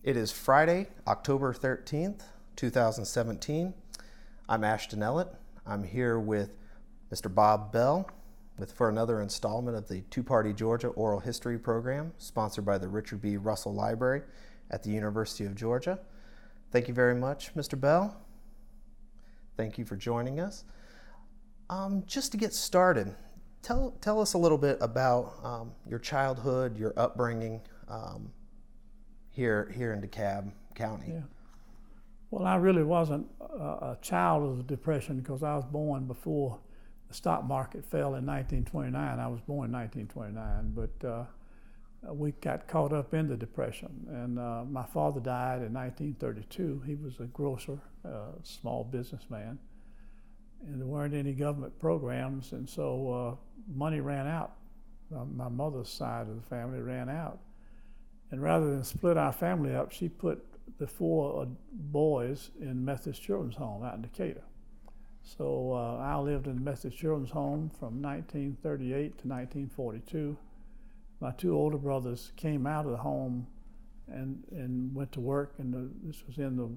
It is Friday, October 13th, 2017. I'm Ashton Ellett. I'm here with Mr. Bob Bell for another installment of the Two-Party Georgia Oral History Program, sponsored by the Richard B. Russell Library at the University of Georgia. Thank you very much, Mr. Bell. Thank you for joining us. Just to get started, tell us a little bit about your childhood, your upbringing here in DeKalb County. Yeah. Well, I really wasn't a child of the Depression because I was born before the stock market fell in 1929. I was born in 1929, but we got caught up in the Depression. And my father died in 1932. He was a grocer, small businessman, and there weren't any government programs, and so money ran out. My mother's side of the family ran out. And rather than split our family up, she put the four boys in Methodist Children's Home out in Decatur. So I lived in the Methodist Children's Home from 1938 to 1942. My two older brothers came out of the home and went to work, and this was in the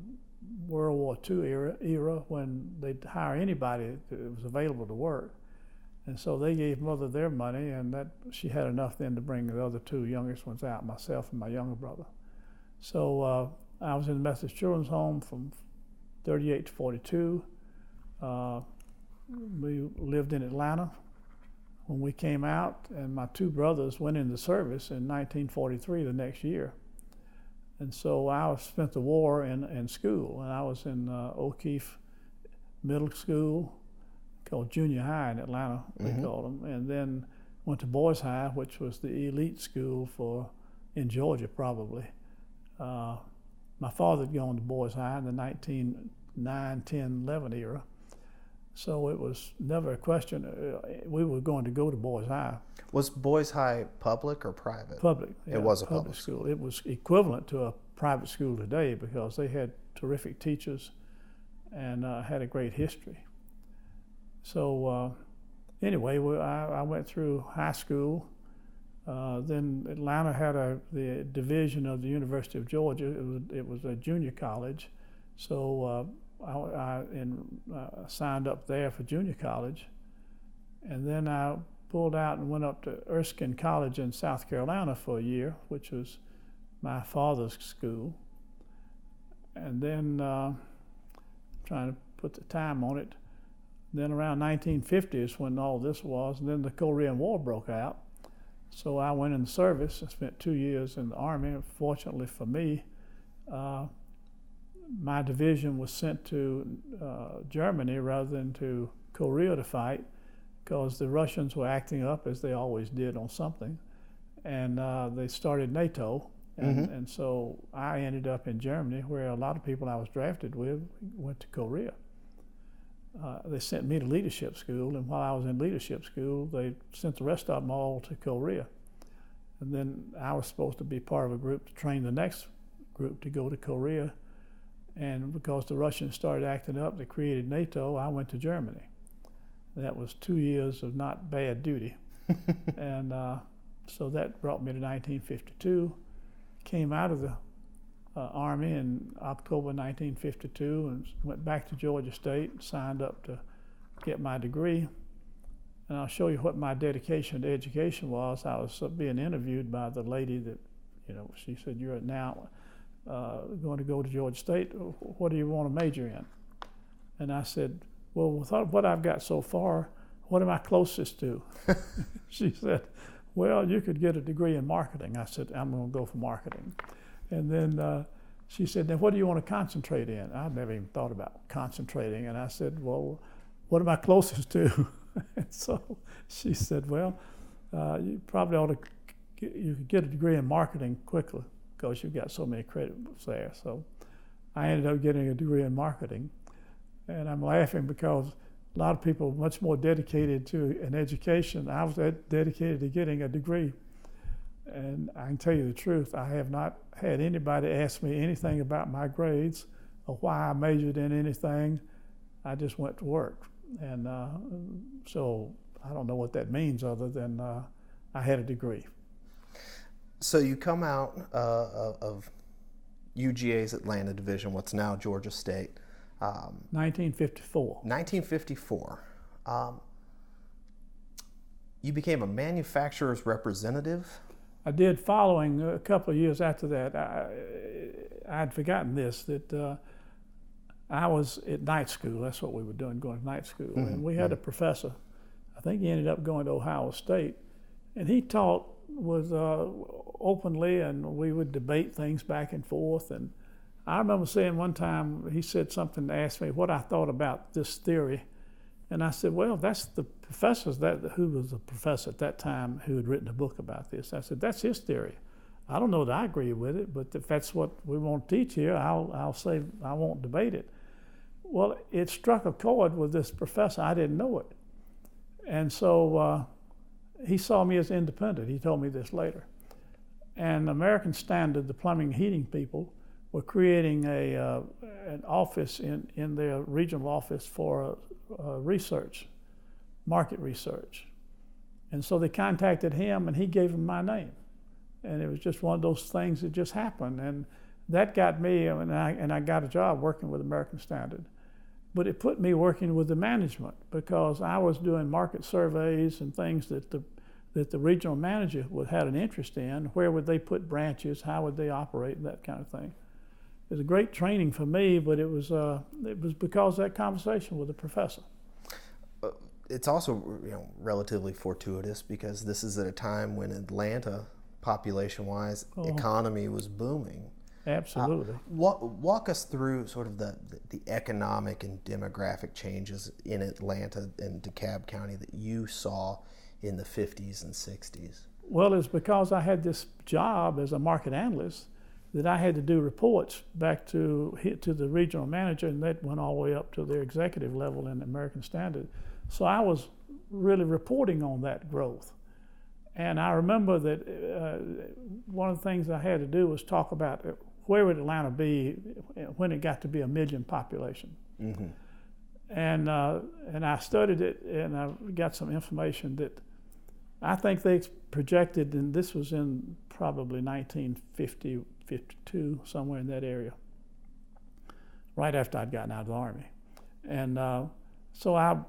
World War II era when they'd hire anybody that was available to work. And so they gave Mother their money, and that she had enough then to bring the other two youngest ones out, myself and my younger brother. So I was in the Methodist Children's Home from 38 to 42. We lived in Atlanta when we came out, and my two brothers went into service in 1943, the next year. And so I spent the war in school, and I was in O'Keefe Middle School, called junior high in Atlanta, they called them, and then went to Boys High, which was the elite school in Georgia probably. My father had gone to Boys High in the 1909, 10, 11 era, so it was never a question. We were going to go to Boys High. Was Boys High public or private? Public. Yeah, it was a public school. It was equivalent to a private school today because they had terrific teachers and had a great history. So anyway, I went through high school. Then Atlanta had the division of the University of Georgia. It was a junior college. So I signed up there for junior college. And then I pulled out and went up to Erskine College in South Carolina for a year, which was my father's school. And then, trying to put the time on it, then around 1950 is when all this was, and then the Korean War broke out. So I went in the service. I spent 2 years in the Army. Fortunately for me, my division was sent to Germany rather than to Korea to fight, because the Russians were acting up, as they always did, on something, and they started NATO. And so I ended up in Germany, where a lot of people I was drafted with went to Korea. They sent me to leadership school, and while I was in leadership school, they sent the rest of them all to Korea. And then I was supposed to be part of a group to train the next group to go to Korea. And because the Russians started acting up, they created NATO, I went to Germany. That was 2 years of not bad duty. And so that brought me to 1952. Came out of the Army in October 1952 and went back to Georgia State, signed up to get my degree. And I'll show you what my dedication to education was. I was being interviewed by the lady that, she said, "You're now going to go to Georgia State. What do you want to major in?" And I said, "Well, with what I've got so far, what am I closest to?" She said, "Well, you could get a degree in marketing." I said, "I'm going to go for marketing." And then she said, "Now what do you want to concentrate in?" I'd never even thought about concentrating. And I said, "Well, what am I closest to?" And so she said, "Well, you probably ought to, you could get a degree in marketing quickly because you've got so many credits there." So I ended up getting a degree in marketing. And I'm laughing because a lot of people are much more dedicated to an education. I was dedicated to getting a degree. And I can tell you the truth, I have not had anybody ask me anything about my grades or why I majored in anything. I just went to work. And so I don't know what that means other than I had a degree. So you come out of UGA's Atlanta Division, what's now Georgia State. 1954. 1954. You became a manufacturer's representative? I did. Following a couple of years after that, I'd forgotten this, that I was at night school. That's what we were doing, going to night school. Mm-hmm. And we had a professor, I think he ended up going to Ohio State, and he taught was openly, and we would debate things back and forth. And I remember saying one time, he said something to ask me what I thought about this theory. And I said, well, that's the professor, who was a professor at that time who had written a book about this. I said, that's his theory. I don't know that I agree with it, but if that's what we want to teach here, I'll say I won't debate it. Well, it struck a chord with this professor. I didn't know it. And so he saw me as independent. He told me this later. And American Standard, the plumbing and heating people, were creating an office in their regional office for research, market research. And so they contacted him, and he gave them my name. And it was just one of those things that just happened. And that got me, and I got a job working with American Standard. But it put me working with the management, because I was doing market surveys and things that the regional manager had an interest in. Where would they put branches? How would they operate? That kind of thing. It was a great training for me, but it was because of that conversation with the professor. It's also relatively fortuitous, because this is at a time when Atlanta, population-wise, economy was booming. Absolutely. Walk us through sort of the economic and demographic changes in Atlanta and DeKalb County that you saw in the 50s and 60s. Well, it's because I had this job as a market analyst that I had to do reports back to the regional manager, and that went all the way up to their executive level in American Standard. So I was really reporting on that growth. And I remember that one of the things I had to do was talk about where would Atlanta be when it got to be a million population. Mm-hmm. And I studied it, and I got some information that I think they projected, and this was in probably 1950, 52, somewhere in that area, right after I'd gotten out of the Army. And so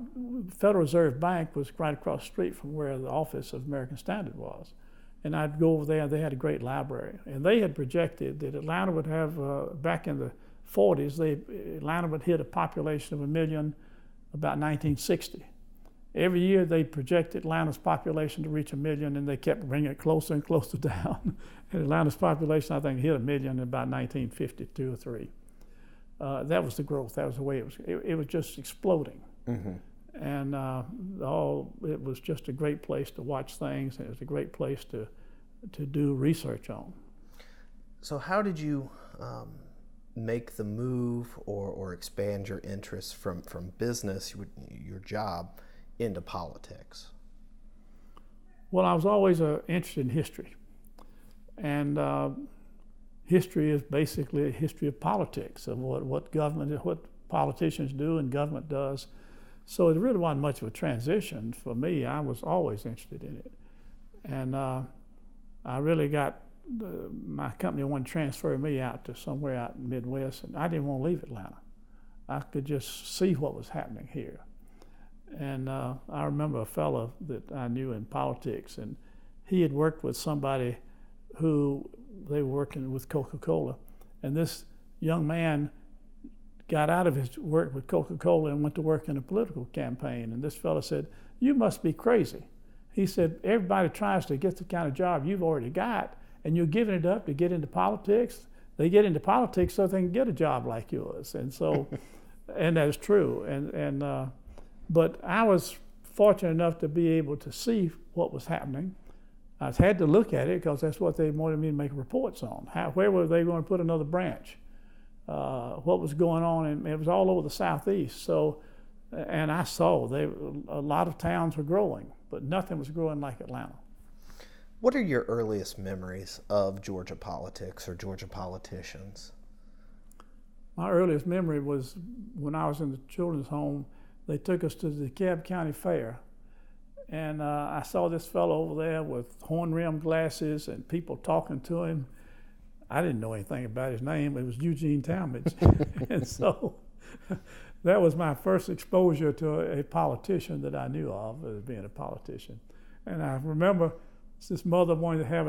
Federal Reserve Bank was right across the street from where the office of American Standard was. And I'd go over there, they had a great library. And they had projected that Atlanta would have, back in the 40s, Atlanta would hit a population of 1 million about 1960. Every year they projected Atlanta's population to reach 1 million, and they kept bringing it closer and closer down. And Atlanta's population, I think, hit 1 million in about 1952 or 3. That was the growth. That was the way it was. It was just exploding. Mm-hmm. And it was just a great place to watch things, and it was a great place to do research on. So how did you make the move or expand your interests from business, your job, into politics? Well, I was always interested in history. And history is basically a history of politics, of what politicians do and government does. So it really wasn't much of a transition for me. I was always interested in it. And I really got, my company wanted to transfer me out to somewhere out in the Midwest, and I didn't want to leave Atlanta. I could just see what was happening here. And I remember a fellow that I knew in politics, and he had worked with somebody who they were working with Coca-Cola. And this young man got out of his work with Coca-Cola and went to work in a political campaign. And this fellow said, "You must be crazy." He said, "Everybody tries to get the kind of job you've already got, and you're giving it up to get into politics. They get into politics so they can get a job like yours." And so, and that is true. But I was fortunate enough to be able to see what was happening. I had to look at it because that's what they wanted me to make reports on. Where were they going to put another branch? What was going on? And it was all over the Southeast. So, and I saw a lot of towns were growing, but nothing was growing like Atlanta. What are your earliest memories of Georgia politics or Georgia politicians? My earliest memory was when I was in the children's home. They took us to the DeKalb County Fair, and I saw this fellow over there with horn-rimmed glasses and people talking to him. I didn't know anything about his name. It was Eugene Talmadge. And so that was my first exposure to a politician that I knew of as being a politician. And I remember this mother wanted to have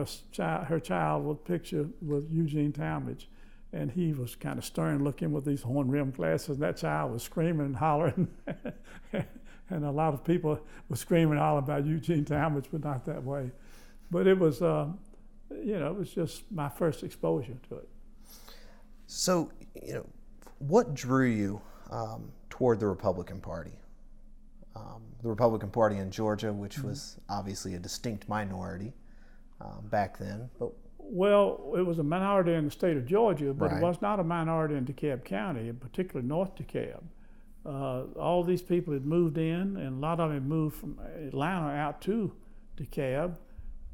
her child with a picture with Eugene Talmadge. And he was kind of stern looking with these horn-rimmed glasses, and that child was screaming and hollering. And a lot of people were screaming and hollering about Eugene Talmadge, but not that way. But it was, it was just my first exposure to it. So, what drew you toward the Republican Party? The Republican Party in Georgia, which was obviously a distinct minority back then, but well, it was a minority in the state of Georgia, but right. It was not a minority in DeKalb County, in particular North DeKalb. All these people had moved in, and a lot of them had moved from Atlanta out to DeKalb,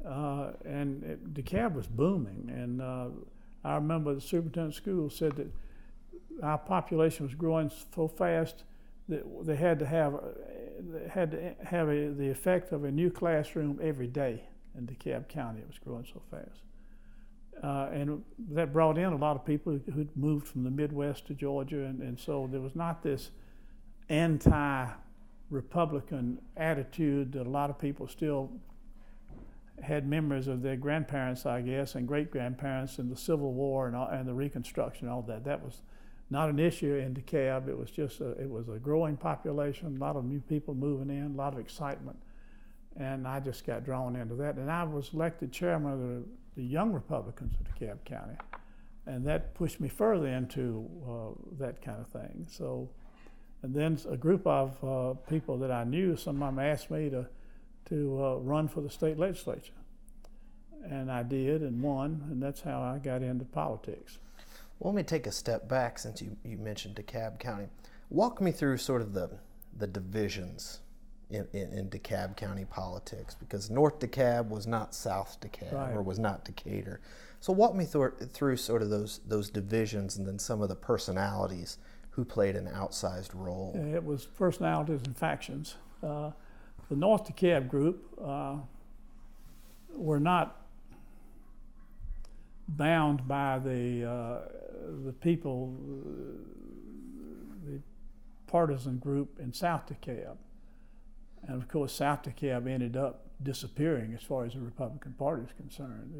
and DeKalb was booming. And I remember the superintendent of schools said that our population was growing so fast that they had to have the effect of a new classroom every day in DeKalb County. It was growing so fast. And that brought in a lot of people who'd moved from the Midwest to Georgia, and so there was not this anti-Republican attitude that a lot of people still had memories of their grandparents, I guess, and great-grandparents in the Civil War and the Reconstruction and all that. That was not an issue in DeKalb. It was just it was a growing population, a lot of new people moving in, a lot of excitement. And I just got drawn into that. And I was elected chairman of the Young Republicans of DeKalb County. And that pushed me further into that kind of thing. So, and then a group of people that I knew, some of them asked me to run for the state legislature. And I did and won, and that's how I got into politics. Well, let me take a step back since you mentioned DeKalb County. Walk me through sort of the divisions in DeKalb County politics, because North DeKalb was not South DeKalb, right, or was not Decatur. So walk me through sort of those divisions, and then some of the personalities who played an outsized role. It was personalities and factions. The North DeKalb group were not bound by the people, the partisan group in South DeKalb. And of course, South DeKalb ended up disappearing as far as the Republican Party is concerned,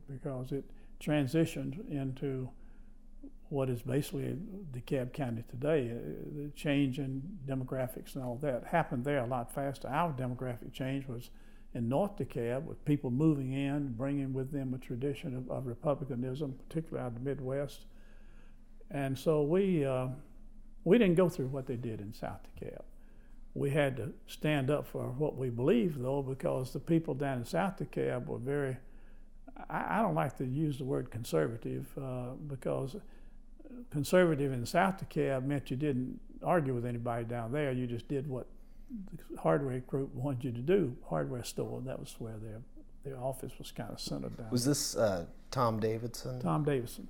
because it transitioned into what is basically DeKalb County today. The change in demographics and all that happened there a lot faster. Our demographic change was in North DeKalb, with people moving in, bringing with them a tradition of republicanism, particularly out of the Midwest. And so we didn't go through what they did in South DeKalb. We had to stand up for what we believed, though, because the people down in South DeKalb were very, I don't like to use the word conservative, because conservative in South DeKalb meant you didn't argue with anybody down there. You just did what the hardware group wanted you to do, hardware store. That was where their office was kind of centered down. Was this Tom Davidson? Tom Davidson.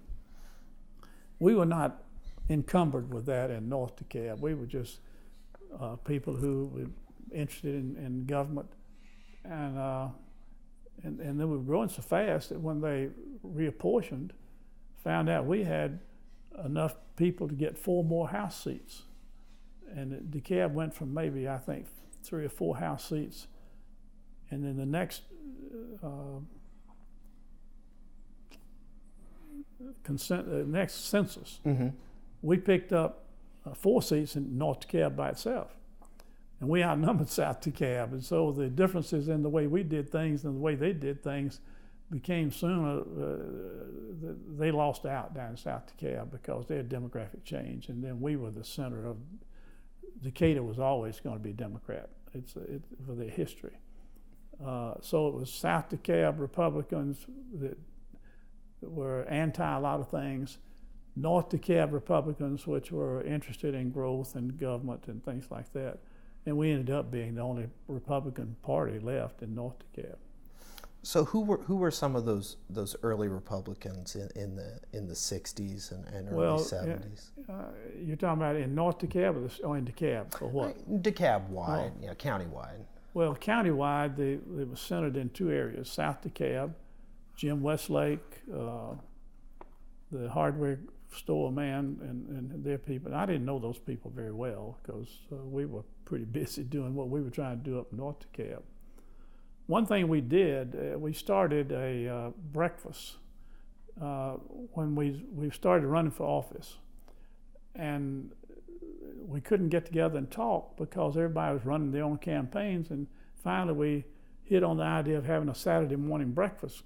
We were not encumbered with that in North DeKalb. We were just people who were interested in government, and then we were growing so fast that when they reapportioned, found out we had enough people to get 4 more House seats. And DeKalb went from maybe, I think, 3 or 4 House seats, and then the next census, we picked up 4 seats in North DeKalb by itself. And we outnumbered South DeKalb. And so the differences in the way we did things and the way they did things became soon, they lost out down in South DeKalb because they had demographic change. And then we were the center of, Decatur was always going to be Democrat. It's for their history. So it was South DeKalb Republicans that were anti a lot of things, North DeKalb Republicans, which were interested in growth and government and things like that. And we ended up being the only Republican party left in North DeKalb. So who were some of those early Republicans in the 60s and early 70s? You're talking about in North DeKalb or in DeKalb, or what? DeKalb-wide, countywide. Well, countywide, it was centered in 2 areas: South DeKalb, Jim Westlake, the hardware store man and their people. And I didn't know those people very well because we were pretty busy doing what we were trying to do up north DeKalb. One thing we did, we started a breakfast when we started running for office. And we couldn't get together and talk because everybody was running their own campaigns. And finally we hit on the idea of having a Saturday morning breakfast.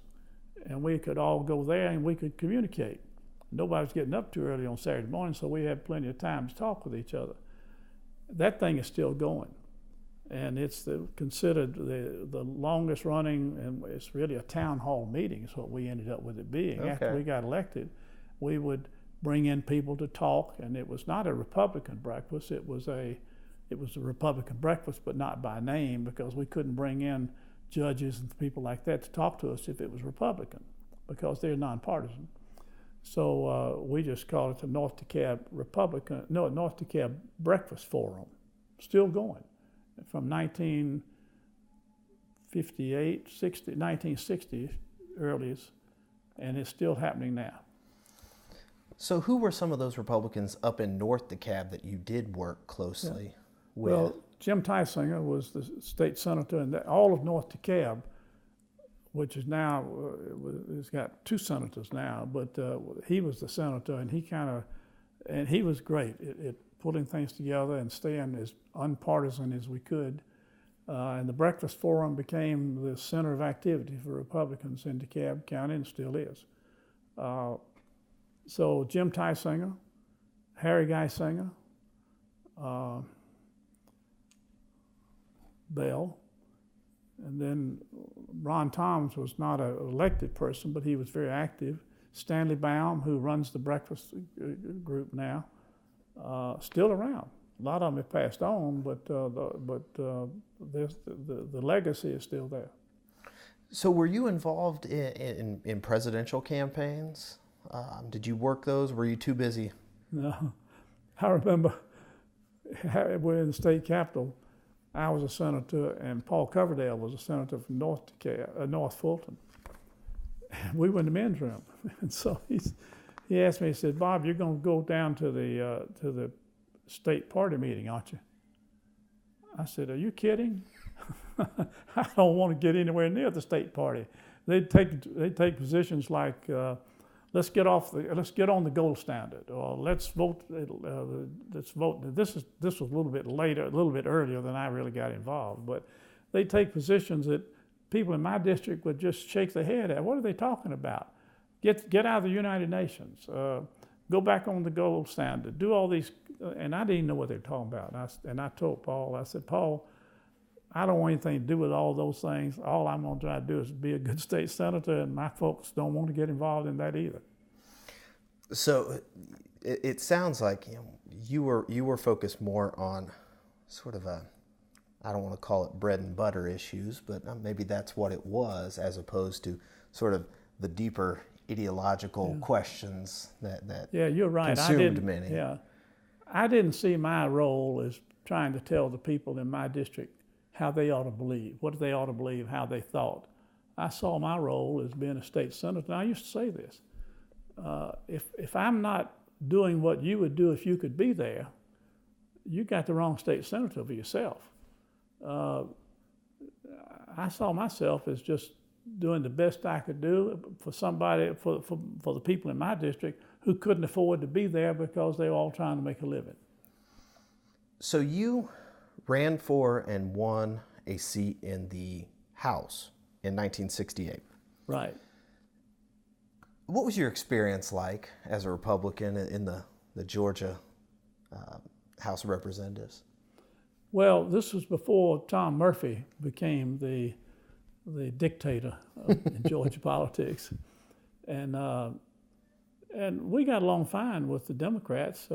And we could all go there and we could communicate. Nobody was getting up too early on Saturday morning, so we had plenty of time to talk with each other. That thing is still going. And it's considered the longest running, and it's really a town hall meeting is what we ended up with it being. Okay. After we got elected, we would bring in people to talk, and it was not a Republican breakfast. It was a Republican breakfast, but not by name, because we couldn't bring in judges and people like that to talk to us if it was Republican, because they're nonpartisan. So we just called it the North DeKalb North DeKalb Breakfast Forum, still going from 1958, 1960 earliest, and it's still happening now. So who were some of those Republicans up in North DeKalb that you did work closely with? Well, Jim Tysinger was the state senator, and all of North DeKalb, which is now, it's got two senators now, but he was the senator, and he was great at putting things together and staying as unpartisan as we could. And the Breakfast Forum became the center of activity for Republicans in DeKalb County, and still is. So Jim Tysinger, Harry Geisinger, Bell, and then Ron Thoms was not an elected person, but he was very active. Stanley Baum, who runs the breakfast group now, still around. A lot of them have passed on, but the legacy is still there. So were you involved in presidential campaigns? Did you work those? Were you too busy? No. I remember we're in the state capitol. I was a senator, and Paul Coverdale was a senator from North Fulton. We were in the men's room, and so he asked me. He said, "Bob, you're going to go down to the state party meeting, aren't you?" I said, "Are you kidding? I don't want to get anywhere near the state party." They'd take positions like, let's get on the gold standard, or let's vote. Let's vote. This was a little bit later, a little bit earlier than I really got involved. But they take positions that people in my district would just shake their head at. What are they talking about? Get out of the United Nations. Go back on the gold standard. Do all these, and I didn't know what they were talking about. And I told Paul, I said, "Paul, I don't want anything to do with all those things. All I'm going to try to do is be a good state senator, and my folks don't want to get involved in that either." So it sounds like you were focused more on sort of I don't want to call it bread and butter issues, but maybe that's what it was, as opposed to sort of the deeper ideological questions that you're right. consumed many. Yeah, I didn't see my role as trying to tell the people in my district how they ought to believe, what they ought to believe, how they thought. I saw my role as being a state senator, and I used to say this, if I'm not doing what you would do if you could be there, you got the wrong state senator for yourself. I saw myself as just doing the best I could do for somebody, for the people in my district who couldn't afford to be there because they were all trying to make a living. So you ran for and won a seat in the House in 1968. Right. What was your experience like as a Republican in the Georgia House of Representatives? Well, this was before Tom Murphy became the dictator in Georgia politics, and we got along fine with the Democrats.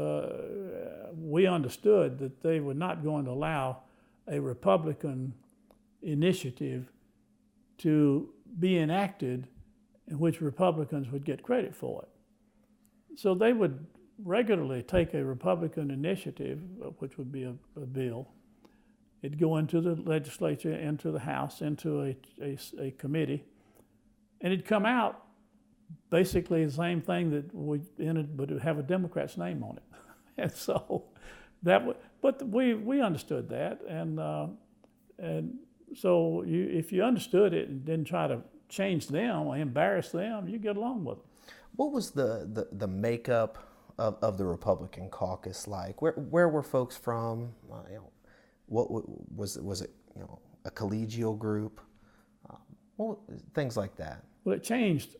We understood that they were not going to allow a Republican initiative to be enacted in which Republicans would get credit for it. So they would regularly take a Republican initiative, which would be a bill. It'd go into the legislature, into the House, into a committee, and it'd come out basically the same thing that we entered, but it would have a Democrat's name on it. And so but we understood that, and so if you understood it and didn't try to change them or embarrass them, you get along with them. What was the makeup of the Republican caucus like? Where were folks from? What was it? A collegial group? Things like that. Well, it changed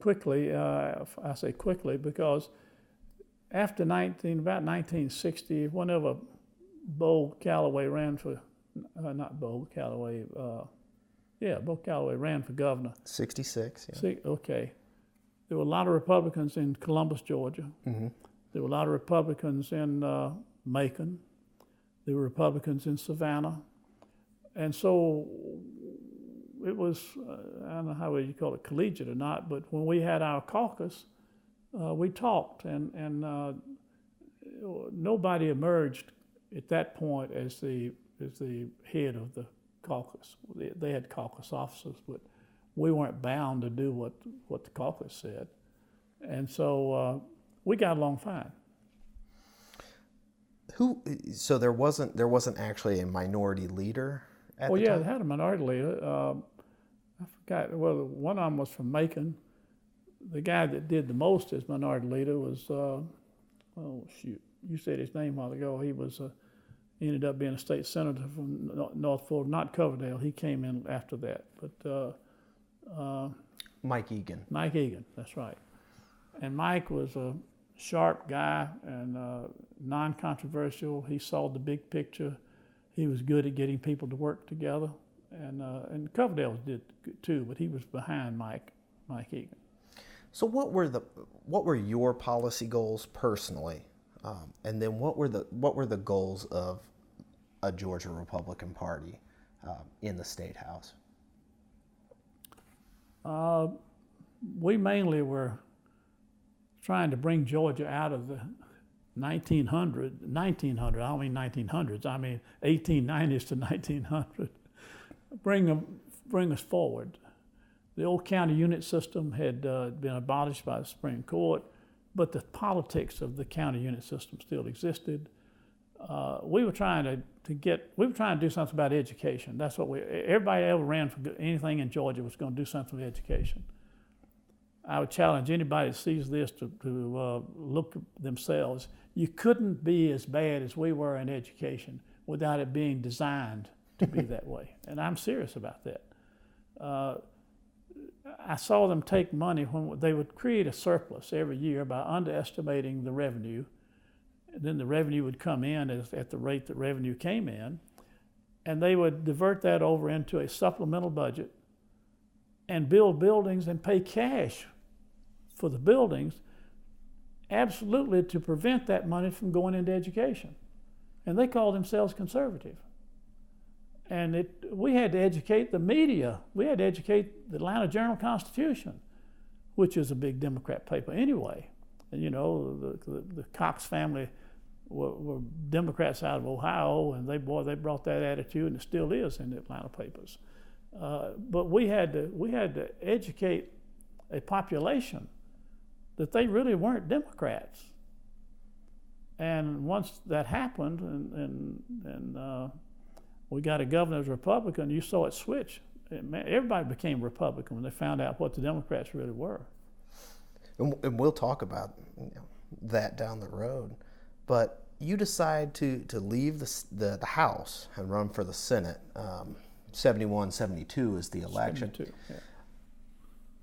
quickly. I say quickly because after about 1960, whenever Bo Calloway ran for, not Bo Calloway, Bo Calloway ran for governor. 66, yeah. See, okay. There were a lot of Republicans in Columbus, Georgia. Mm-hmm. There were a lot of Republicans in Macon. There were Republicans in Savannah. And so it was, I don't know how you call it, collegiate or not, but when we had our caucus, we talked, and nobody emerged at that point as the head of the caucus. They had caucus officers, but we weren't bound to do what the caucus said, and so we got along fine. So there wasn't actually a minority leader at the time? They had a minority leader. I forgot. Well, one of them was from Macon. The guy that did the most as minority leader was, you said his name a while ago. He was ended up being a state senator from North Florida, not Coverdale. He came in after that, but Mike Egan. Mike Egan, that's right. And Mike was a sharp guy and non-controversial. He saw the big picture. He was good at getting people to work together, and Coverdale did too, but he was behind Mike Egan. So what were your policy goals personally, and then what were the goals of a Georgia Republican Party in the State House? We mainly were trying to bring Georgia out of the 1900, I don't mean 1900s, I mean 1890s to 1900, bring us forward. The old county unit system had been abolished by the Supreme Court, but the politics of the county unit system still existed. We were trying to do something about education. That's what everybody ever ran for anything in Georgia was going to do something with education. I would challenge anybody that sees this to look at themselves. You couldn't be as bad as we were in education without it being designed to be that way. And I'm serious about that. I saw them take money when they would create a surplus every year by underestimating the revenue. And then the revenue would come in at the rate that revenue came in, and they would divert that over into a supplemental budget and build buildings and pay cash for the buildings, absolutely to prevent that money from going into education. And they called themselves conservative. And we had to educate the media. We had to educate the Atlanta Journal-Constitution, which is a big Democrat paper anyway. And the Cox family were Democrats out of Ohio, and they brought that attitude, and it still is in the Atlanta papers. But we had to educate a population that they really weren't Democrats. And once that happened, and we got a governor as a Republican, you saw it switch. Everybody became Republican when they found out what the Democrats really were. And we'll talk about that down the road. But you decide to leave the House and run for the Senate. 71, 72 is the election. 72, yeah.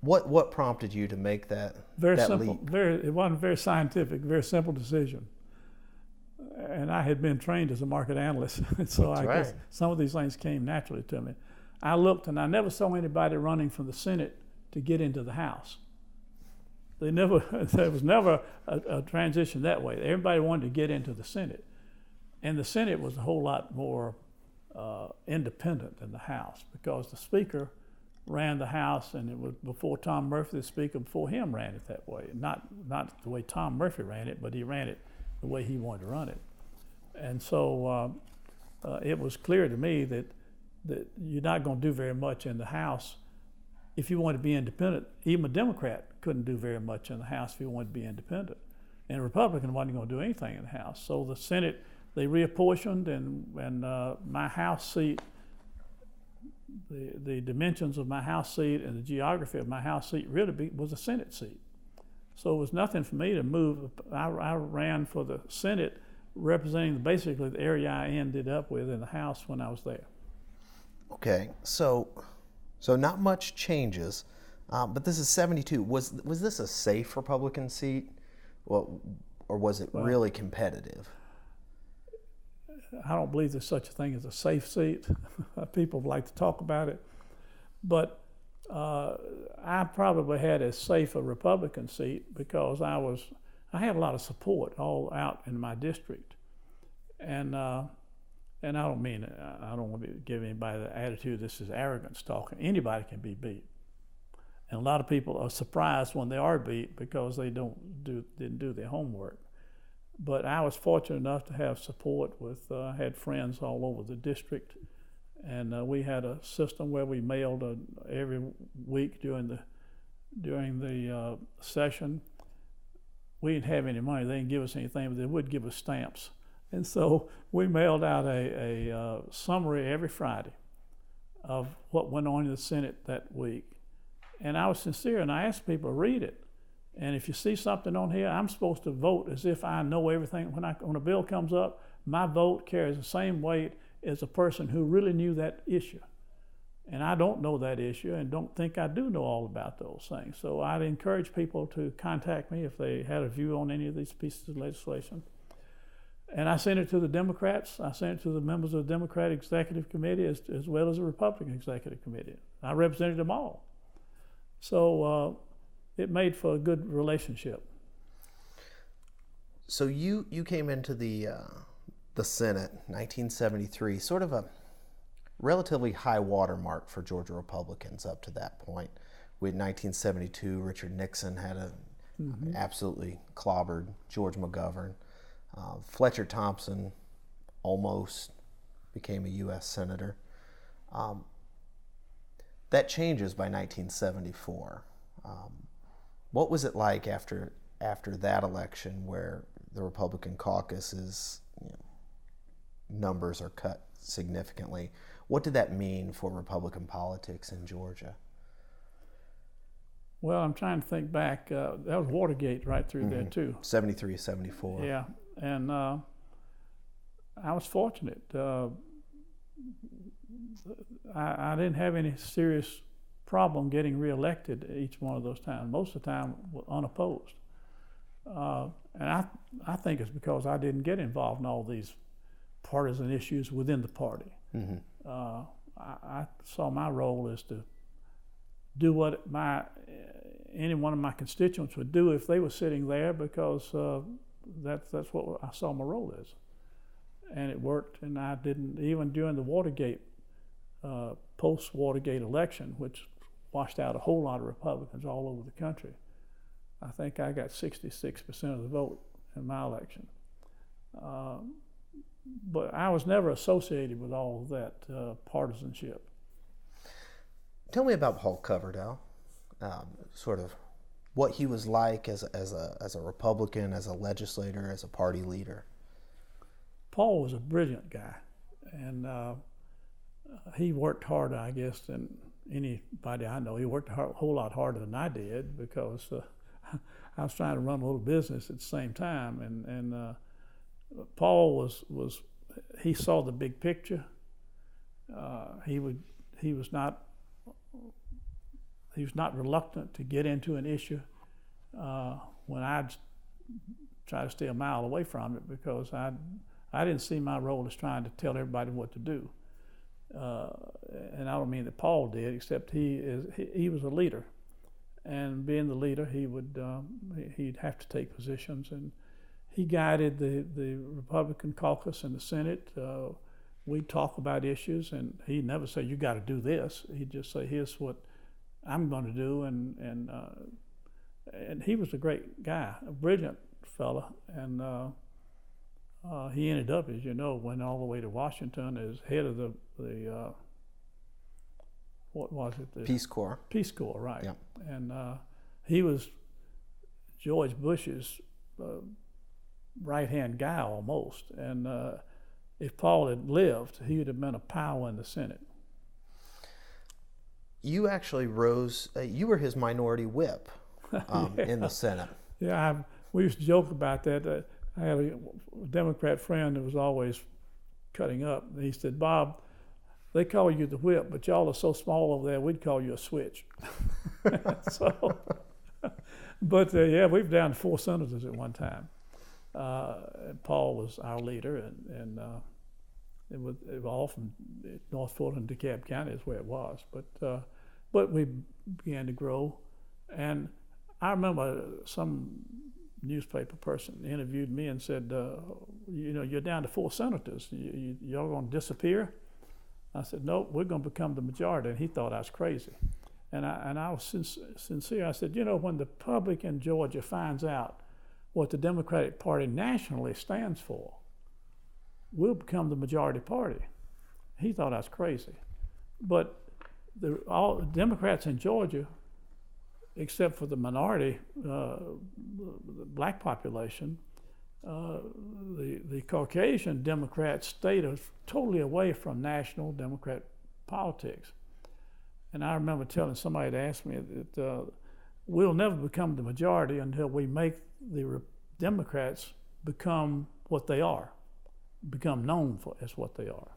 What prompted you to make that simple, leap? It wasn't very scientific, very simple decision. And I had been trained as a market analyst, so I guess some of these things came naturally to me. I looked, and I never saw anybody running from the Senate to get into the House. There was never a transition that way. Everybody wanted to get into the Senate. And the Senate was a whole lot more independent than the House, because the Speaker ran the House, and it was before Tom Murphy, the Speaker before him, ran it that way. Not the way Tom Murphy ran it, but he ran it the way he wanted to run it. And so it was clear to me that you're not going to do very much in the House if you wanted to be independent, even a Democrat couldn't do very much in the House if he wanted to be independent. And a Republican wasn't going to do anything in the House. So the Senate, they reapportioned, and my House seat, the dimensions of my House seat and the geography of my House seat really was a Senate seat. So it was nothing for me to move. I ran for the Senate, representing basically the area I ended up with in the House when I was there. Okay, so not much changes, but this is 72. Was this a safe Republican seat, well, or was it really competitive? I don't believe there's such a thing as a safe seat. People like to talk about it, but I probably had as safe a Republican seat because I had a lot of support all out in my district, and I don't mean I don't want to give anybody the attitude this is arrogance talking. Anybody can be beat, and a lot of people are surprised when they are beat because they didn't do their homework. But I was fortunate enough to have support with had friends all over the district, and we had a system where we mailed every week during the session. We didn't have any money; they didn't give us anything, but they would give us stamps. And so we mailed out a summary every Friday of what went on in the Senate that week. And I was sincere, and I asked people to read it. And if you see something on here, I'm supposed to vote as if I know everything. When a bill comes up, my vote carries the same weight as a person who really knew that issue. And I don't know that issue and don't think I do know all about those things. So I'd encourage people to contact me if they had a view on any of these pieces of legislation. And I sent it to the Democrats. I sent it to the members of the Democratic Executive Committee as well as the Republican Executive Committee. I represented them all. So it made for a good relationship. So you came into the Senate 1973, sort of a relatively high watermark for Georgia Republicans up to that point. With 1972, Richard Nixon had absolutely clobbered George McGovern. Fletcher Thompson almost became a U.S. Senator. That changes by 1974. What was it like after that election where the Republican caucus's numbers are cut significantly? What did that mean for Republican politics in Georgia? Well, I'm trying to think back. That was Watergate right through there, too. 73, 74. Yeah, and I was fortunate. I didn't have any serious problem getting reelected each one of those times. Most of the time, unopposed. And I think it's because I didn't get involved in all these partisan issues within the party. I saw my role as to do what any one of my constituents would do if they were sitting there, because that's what I saw my role as, and it worked. And I didn't, even during the Watergate, post-Watergate election, which washed out a whole lot of Republicans all over the country. I think I got 66% of the vote in my election. But I was never associated with all of that partisanship. Tell me about Paul Coverdell, sort of what he was like as a Republican, as a legislator, as a party leader. Paul was a brilliant guy, and he worked harder, I guess, than anybody I know. He worked a whole lot harder than I did, because I was trying to run a little business at the same time, and Paul he saw the big picture. He was not reluctant to get into an issue when I'd try to stay a mile away from it, because I didn't see my role as trying to tell everybody what to do. And I don't mean that Paul did, except he was a leader, and being the leader, he'd have to take positions, and he guided the Republican caucus in the Senate. We'd talk about issues, and he'd never say, "You got to do this." He'd just say, "Here's what I'm going to do," and he was a great guy, a brilliant fella, and he ended up, as you know, went all the way to Washington as head of the what was it? The Peace Corps. Peace Corps, right. Yeah. And he was George Bush's right-hand guy almost. And if Paul had lived, he would have been a power in the Senate. You actually rose, you were his minority whip in the Senate. Yeah, we used to joke about that. I had a Democrat friend that was always cutting up. He said, Bob, they call you the whip, but y'all are so small over there, we'd call you a switch. So, but yeah, we were down to 4 senators at one time. Paul was our leader, and it was all from North Fulton, DeKalb County is where it was. But we began to grow, and I remember some newspaper person interviewed me and said, you're down to 4 senators. Y'all going to disappear? I said, nope, we're going to become the majority. And he thought I was crazy. And I was sincere. I said, when the public in Georgia finds out what the Democratic Party nationally stands for, we'll become the majority party. He thought I was crazy. But all Democrats in Georgia, except for the minority, the black population, the Caucasian Democrats stayed totally away from national Democrat politics. And I remember telling somebody to ask me that we'll never become the majority until we make the Democrats become what they are, become known as what they are.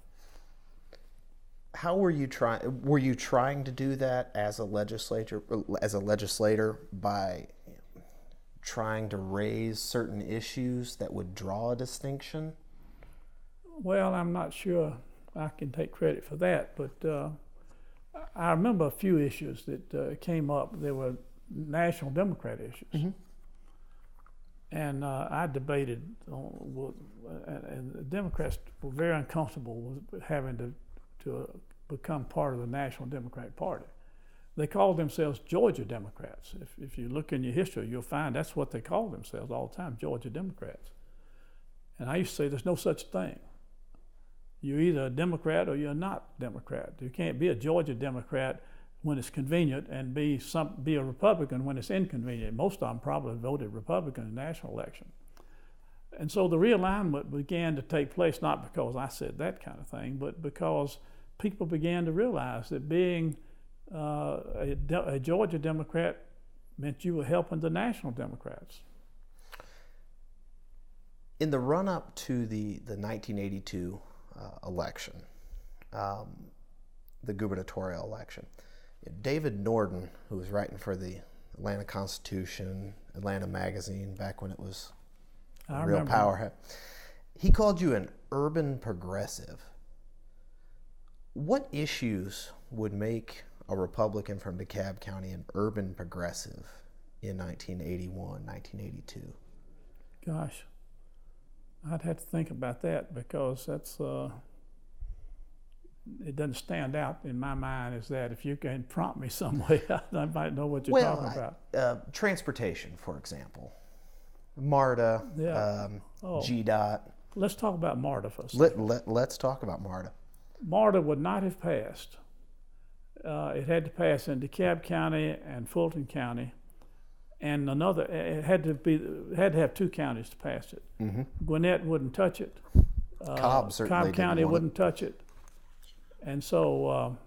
How were you trying? Were you trying to do that as a legislator by trying to raise certain issues that would draw a distinction? Well, I'm not sure I can take credit for that, but I remember a few issues that came up. They were national Democrat issues. Mm-hmm. And I debated, and the Democrats were very uncomfortable with having to become part of the National Democratic Party. They called themselves Georgia Democrats. If you look in your history, you'll find that's what they call themselves all the time, Georgia Democrats. And I used to say there's no such thing. You're either a Democrat or you're not Democrat. You can't be a Georgia Democrat when it's convenient and be a Republican when it's inconvenient. Most of them probably voted Republican in the national election. And so the realignment began to take place, not because I said that kind of thing, but because people began to realize that being a Georgia Democrat meant you were helping the national Democrats. In the run-up to the 1982 election, the gubernatorial election, David Norden, who was writing for the Atlanta Constitution, Atlanta Magazine, back when it was a real power, he called you an urban progressive. What issues would make a Republican from DeKalb County an urban progressive in 1981, 1982? Gosh, I'd have to think about that because that's it doesn't stand out in my mind as that. If you can prompt me some way, I might know what you're talking about. Transportation, for example. MARTA, yeah. GDOT. Let's talk about MARTA for a second. Let's talk about MARTA. MARTA would not have passed. It had to pass in DeKalb County and Fulton County, and another. It had to have 2 counties to pass it. Mm-hmm. Gwinnett wouldn't touch it. Cobb certainly Cobb County wouldn't touch it. And so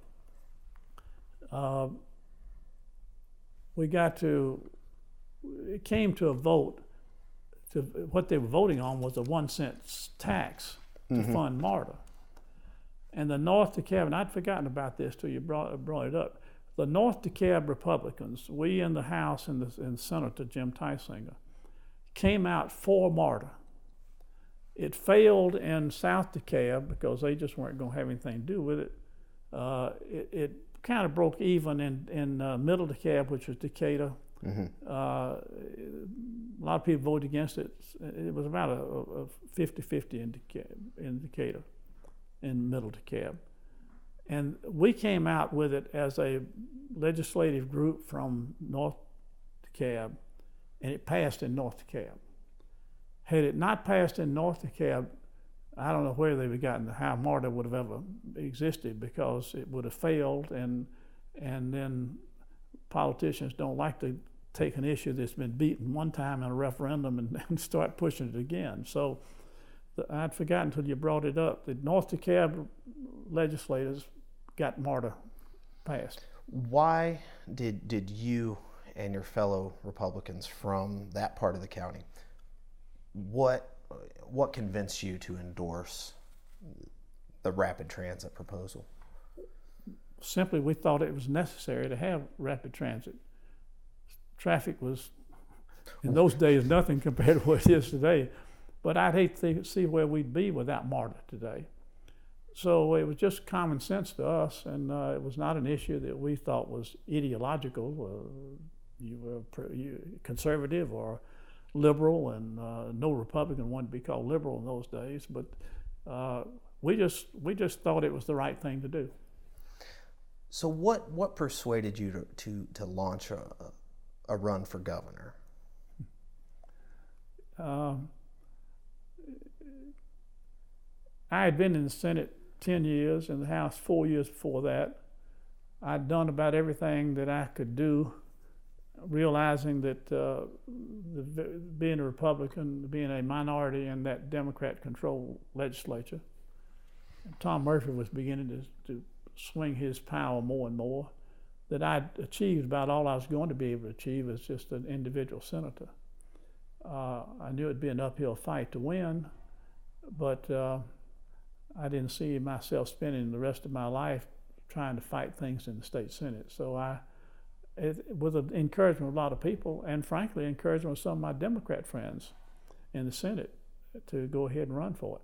it came to a vote. What they were voting on was a 1-cent tax to fund MARTA. And the North DeKalb, and I'd forgotten about this till you brought it up, the North DeKalb Republicans, we in the House and Senator Jim Tysinger, came out for MARTA. It failed in South DeKalb because they just weren't going to have anything to do with it. It kind of broke even in Middle DeKalb, which was Decatur. Mm-hmm. A lot of people voted against it. It was about a 50-50 in Decatur, in Middle DeKalb. And we came out with it as a legislative group from North DeKalb, and it passed in North DeKalb. Had it not passed in North DeKalb, I don't know where they would have gotten, how MARTA would have ever existed, because it would have failed, and and then politicians don't like to take an issue that's been beaten one time in a referendum and start pushing it again. So I'd forgotten until you brought it up. The North DeKalb legislators got MARTA passed. Why did you and your fellow Republicans from that part of the county, what convinced you to endorse the rapid transit proposal? Simply, we thought it was necessary to have rapid transit. Traffic was, in those days, nothing compared to what it is today. But I'd hate to see where we'd be without MARTA today. So it was just common sense to us, and it was not an issue that we thought was ideological. You were conservative or liberal, and no Republican wanted to be called liberal in those days. But we just thought it was the right thing to do. So what persuaded you to launch a run for governor? I had been in the Senate 10 years, in the House 4 years before that. I'd done about everything that I could do, realizing that being a Republican, being a minority in that Democrat-controlled legislature, Tom Murphy was beginning to swing his power more and more, that I'd achieved about all I was going to be able to achieve as just an individual senator. I knew it'd be an uphill fight to win, but I didn't see myself spending the rest of my life trying to fight things in the state Senate. So with the encouragement of a lot of people, and frankly, encouragement of some of my Democrat friends in the Senate, to go ahead and run for it.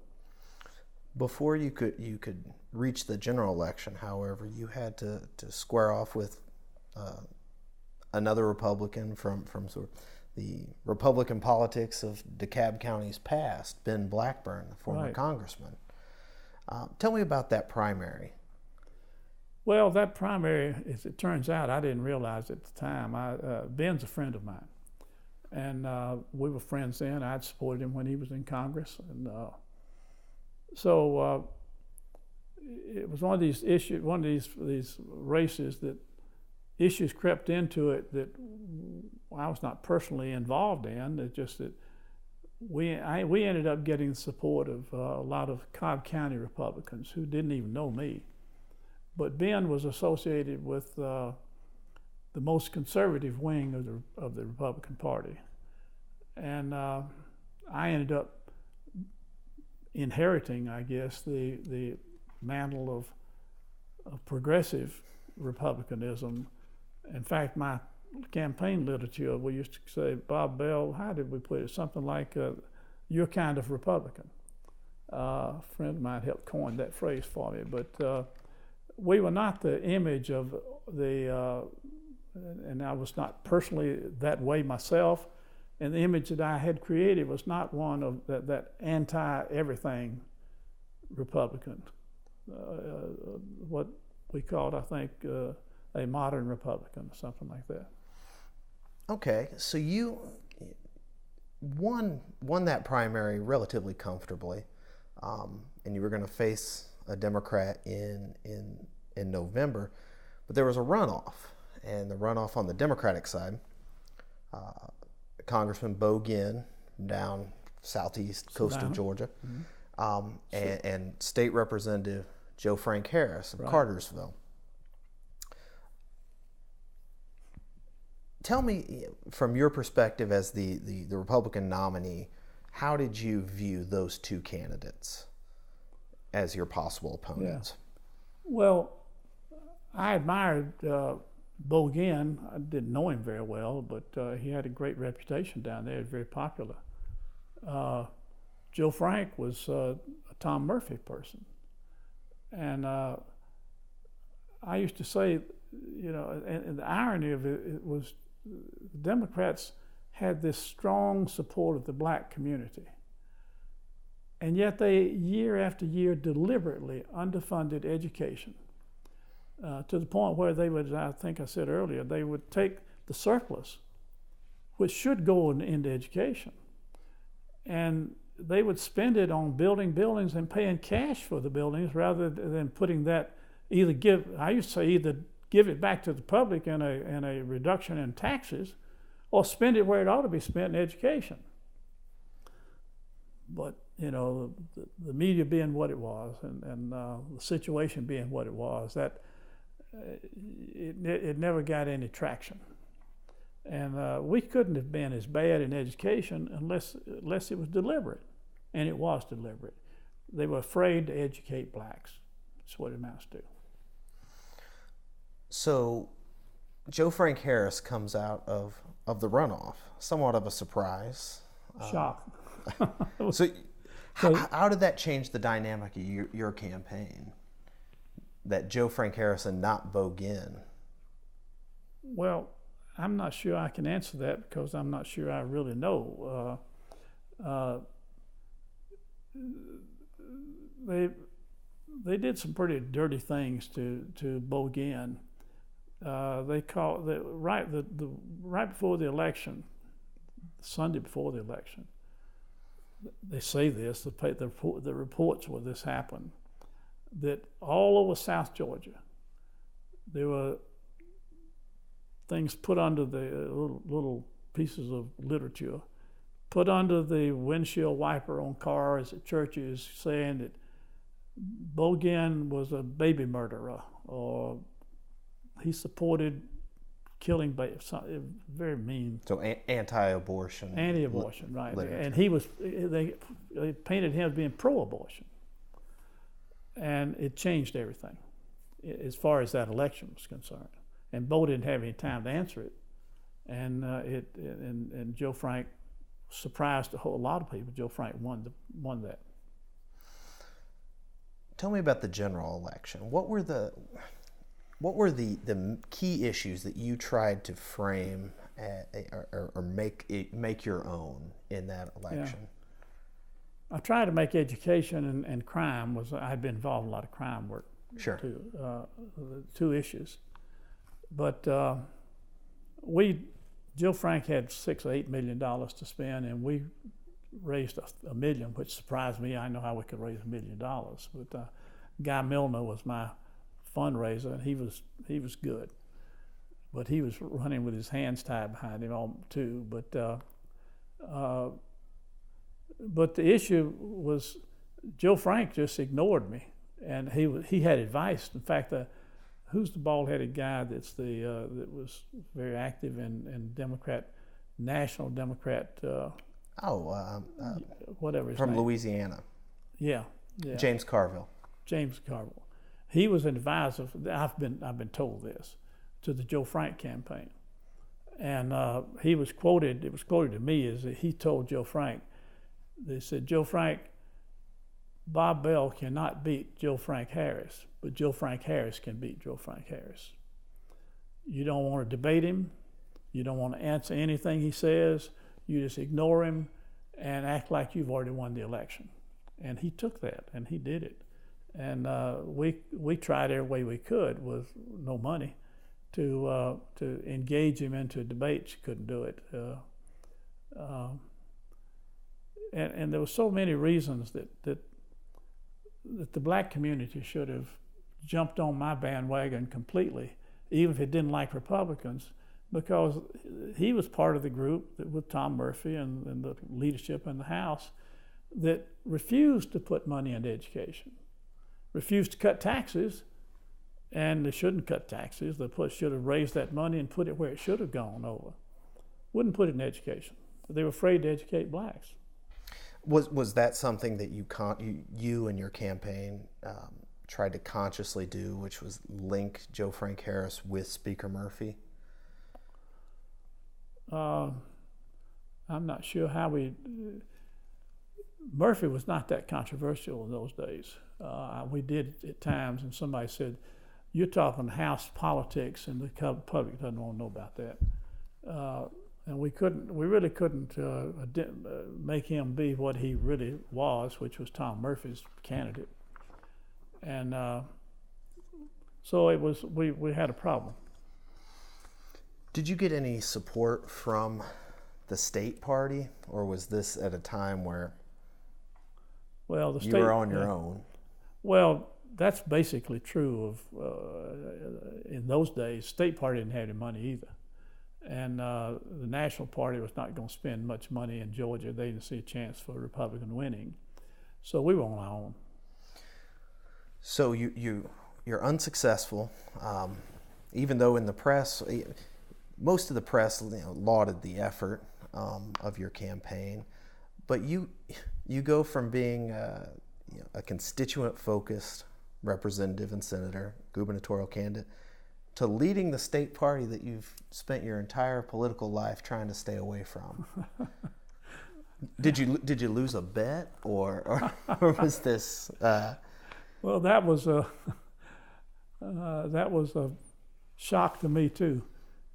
Before you could reach the general election, however, you had to square off with another Republican from sort of the Republican politics of DeKalb County's past, Ben Blackburn, the former congressman. Tell me about that primary. Well, that primary, as it turns out, I didn't realize at the time. Ben's a friend of mine, and we were friends then. I'd supported him when he was in Congress, and so it was one of these issues, one of these races that issues crept into it that I was not personally involved in. It's just that we ended up getting the support of a lot of Cobb County Republicans who didn't even know me. But Ben was associated with the most conservative wing of the Republican Party, and I ended up inheriting, I guess, the mantle of progressive republicanism. In fact, my campaign literature, we used to say, Bob Bell, how did we put it? Something like, "You're kind of Republican." A friend of mine helped coin that phrase for me, but we were not the image of and I was not personally that way myself, and the image that I had created was not one of that anti-everything Republican, what we called, I think, a modern Republican or something like that. Okay, so you won that primary relatively comfortably, and you were going to face a Democrat in November, but there was a runoff, and the runoff on the Democratic side, Congressman Bo Ginn down southeast coast of Georgia, and State Representative Joe Frank Harris of Cartersville. Tell me, from your perspective as the Republican nominee, how did you view those two candidates as your possible opponents? Yeah. Well, I admired Bo Ginn. I didn't know him very well, but he had a great reputation down there, very popular. Joe Frank was a Tom Murphy person. And I used to say, and the irony of it was the Democrats had this strong support of the black community. And yet they, year after year, deliberately underfunded education to the point where they would, I think I said earlier, they would take the surplus, which should go into education, and they would spend it on building buildings and paying cash for the buildings rather than putting that, I used to say either give it back to the public in a reduction in taxes, or spend it where it ought to be spent in education. But the media being what it was, and the situation being what it was, that it never got any traction. And we couldn't have been as bad in education unless it was deliberate, and it was deliberate. They were afraid to educate blacks. That's what it amounts to. So Joe Frank Harris comes out of the runoff, somewhat of a surprise. Shock. So how did that change the dynamic of your campaign? That Joe Frank Harris and not Bo Ginn? Well, I'm not sure I can answer that because I'm not sure I really know. They did some pretty dirty things to Bo Ginn. They called right before the election, Sunday before the election. They say this. The reports where this happened, that all over South Georgia, there were things put under the little pieces of literature, put under the windshield wiper on cars at churches, saying that Bo Ginn was a baby murderer, or he supported killing babies. Very mean. So anti-abortion. Anti-abortion, right? Literature. And they painted him as being pro-abortion, and it changed everything as far as that election was concerned. And Bo didn't have any time to answer it, and Joe Frank surprised a whole lot of people. Joe Frank won that. Tell me about the general election. What were the key issues that you tried to frame or make your own in that election? Yeah. I tried to make education and crime I'd been involved in a lot of crime work. Sure. Too, the two issues. But Joe Frank had $6 or $8 million to spend, and we raised $1 million, which surprised me. I know how we could raise $1 million, but Guy Milner was my fundraiser, and he was good, but he was running with his hands tied behind him too. But the issue was Joe Frank just ignored me, and he had advice. In fact, who's the bald-headed guy that was very active in National Democrat? Whatever his from name. Louisiana. Yeah. James Carville. James Carville. He was an advisor. I've been told this to the Joe Frank campaign, and he was quoted. It was quoted to me as that he told Joe Frank. They said, Joe Frank, Bob Bell cannot beat Joe Frank Harris, but Joe Frank Harris can beat Joe Frank Harris. You don't want to debate him. You don't want to answer anything he says. You just ignore him and act like you've already won the election. And he took that, and he did it. And we tried every way we could with no money to engage him into debates. Couldn't do it. And there were so many reasons that the black community should have jumped on my bandwagon completely, even if it didn't like Republicans, because he was part of the group that, with Tom Murphy and the leadership in the House, that refused to put money into education, refused to cut taxes, and they shouldn't cut taxes. They should have raised that money and put it where it should have gone over. Wouldn't put it in education. They were afraid to educate blacks. Was that something that you and your campaign tried to consciously do, which was link Joe Frank Harris with Speaker Murphy? I'm not sure how Murphy was not that controversial in those days. We did at times, and somebody said, "You're talking House politics, and the public doesn't want to know about that." And we really couldn't make him be what he really was, which was Tom Murphy's candidate. And so it was. We had a problem. Did you get any support from the state party, or was this at a time where you were on your own? Well, that's basically true of, in those days, state party didn't have any money either. And the National Party was not going to spend much money in Georgia. They didn't see a chance for a Republican winning. So we were on our own. So you're unsuccessful, even though in the press, most of the press lauded the effort of your campaign. But you go from being a constituent-focused representative and senator, gubernatorial candidate, to leading the state party that you've spent your entire political life trying to stay away from. Did you lose a bet, or was this? Well, that was a shock to me too.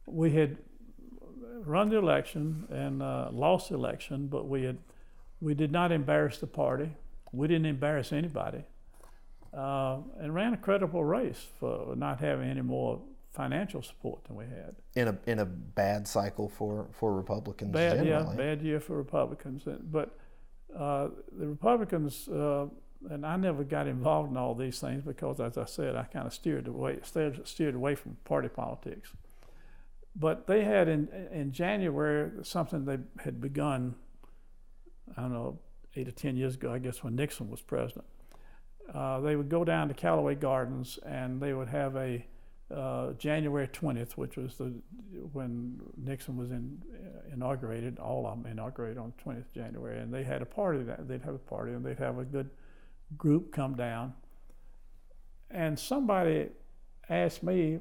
We had run the election and lost the election, but we did not embarrass the party. We didn't embarrass anybody. And ran a credible race for not having any more financial support than we had. In a bad cycle for Republicans generally. Yeah, bad year for Republicans. But the Republicans, and I never got involved in all these things because, as I said, I kind of steered away from party politics. But they had in January something they had begun, I don't know, 8 or 10 years ago, I guess, when Nixon was president. They would go down to Callaway Gardens and they would have a January 20th, which was when Nixon was inaugurated. All of them inaugurated on the 20th of January, and they had a party. They'd have a party, and they'd have a good group come down. And somebody asked me,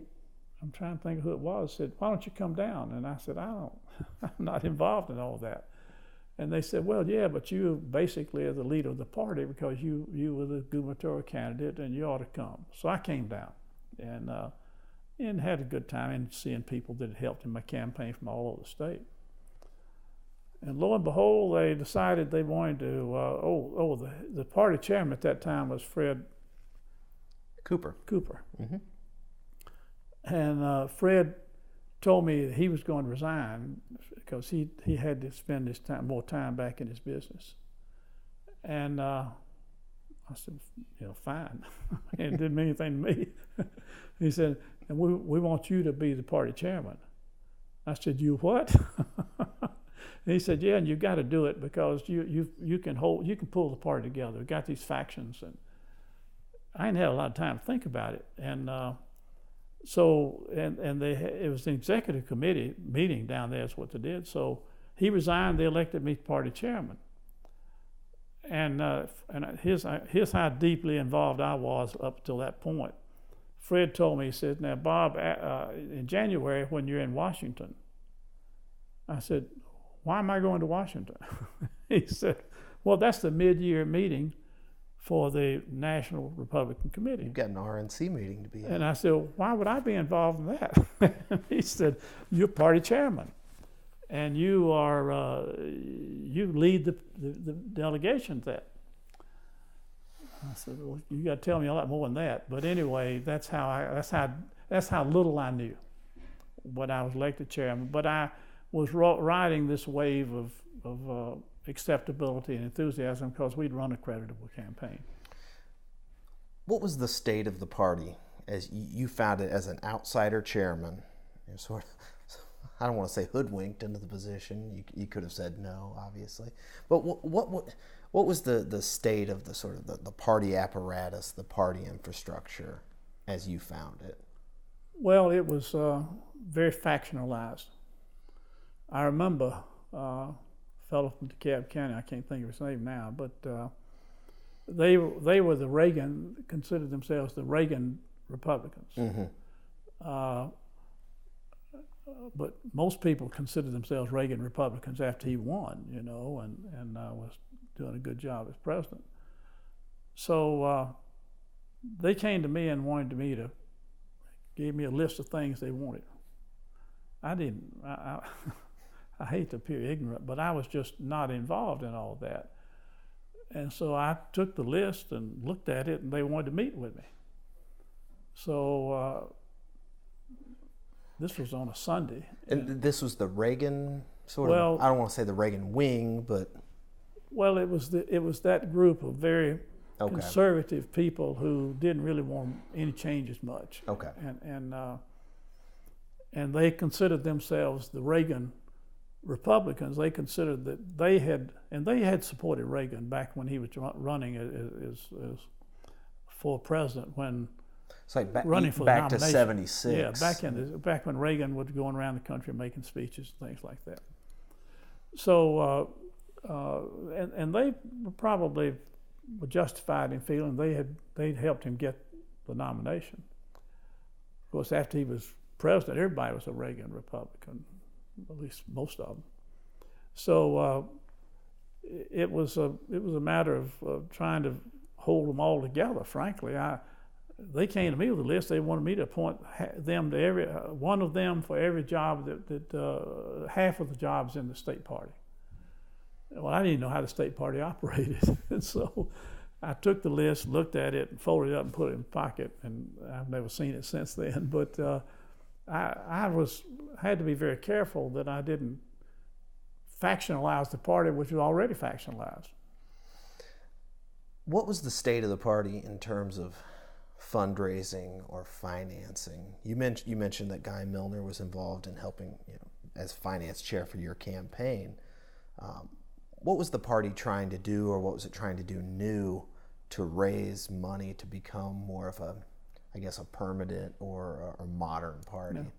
I'm trying to think who it was, said, "Why don't you come down?" And I said, I'm not involved in all that. And they said, "Well, yeah, but you basically are the leader of the party because you were the gubernatorial candidate and you ought to come." So I came down and had a good time and seeing people that had helped in my campaign from all over the state. And lo and behold, they decided they wanted to, the party chairman at that time was Fred Cooper. Mm-hmm. And Fred told me that he was going to resign because he had to spend more time back in his business. And I said, fine. It didn't mean anything to me. He said, "And we want you to be the party chairman." I said, "You what?" And he said, "Yeah, and you got to do it because you can pull the party together. We've got these factions." And I didn't have a lot of time to think about it. And it was an executive committee meeting down there is what they did. So he resigned, they elected me party chairman. And here's how deeply involved I was up till that point. Fred told me, he said, "Now, Bob, in January when you're in Washington," I said, "Why am I going to Washington?" He said, "Well, that's the mid-year meeting for the National Republican Committee. You've got an RNC meeting to be at." And I said, "Well, why would I be involved in that?" He said, "You're party chairman, and you lead the delegation to that." I said, "Well, you got to tell me a lot more than that." But anyway, that's how little I knew when I was elected chairman. But I was riding this wave of acceptability and enthusiasm because we'd run a creditable campaign. What was the state of the party as you found it as an outsider chairman? Sort of, I don't want to say hoodwinked into the position. You could have said no, obviously. But what was the state of the sort of the party apparatus, the party infrastructure, as you found it? Well, it was very factionalized. I remember a fellow from Decatur County, I can't think of his name now, but they were the Reagan, considered themselves the Reagan Republicans. Mm-hmm. But most people considered themselves Reagan Republicans after he won, and was doing a good job as president. So they came to me and wanted me to give me a list of things they wanted. I didn't. I hate to appear ignorant, but I was just not involved in all that. And so I took the list and looked at it, and they wanted to meet with me. So this was on a Sunday. And this was the Reagan sort of, I don't want to say the Reagan wing, but... Well, it was that group of very Okay. conservative people who didn't really want any changes much. Okay. And they considered themselves the Reagan Republicans. They considered that they had supported Reagan back when he was running as for president, when it's like running for back the to nomination. '76. Yeah, back when Reagan was going around the country making speeches and things like that. So and they probably were justified in feeling they'd helped him get the nomination. Of course, after he was president, everybody was a Reagan Republican, at least most of them. So it was a matter of trying to hold them all together. Frankly, they came to me with a list. They wanted me to appoint them to one of them for every job that half of the jobs in the state party. Well, I didn't know how the state party operated, and so I took the list, looked at it, and folded it up and put it in my pocket, and I've never seen it since then. But I had to be very careful that I didn't factionalize the party, which was already factionalized. What was the state of the party in terms of fundraising or financing? You mentioned that Guy Milner was involved in helping, as finance chair for your campaign. What was the party trying to do, or what was it trying to do new to raise money to become more of a permanent or a modern party? Yeah.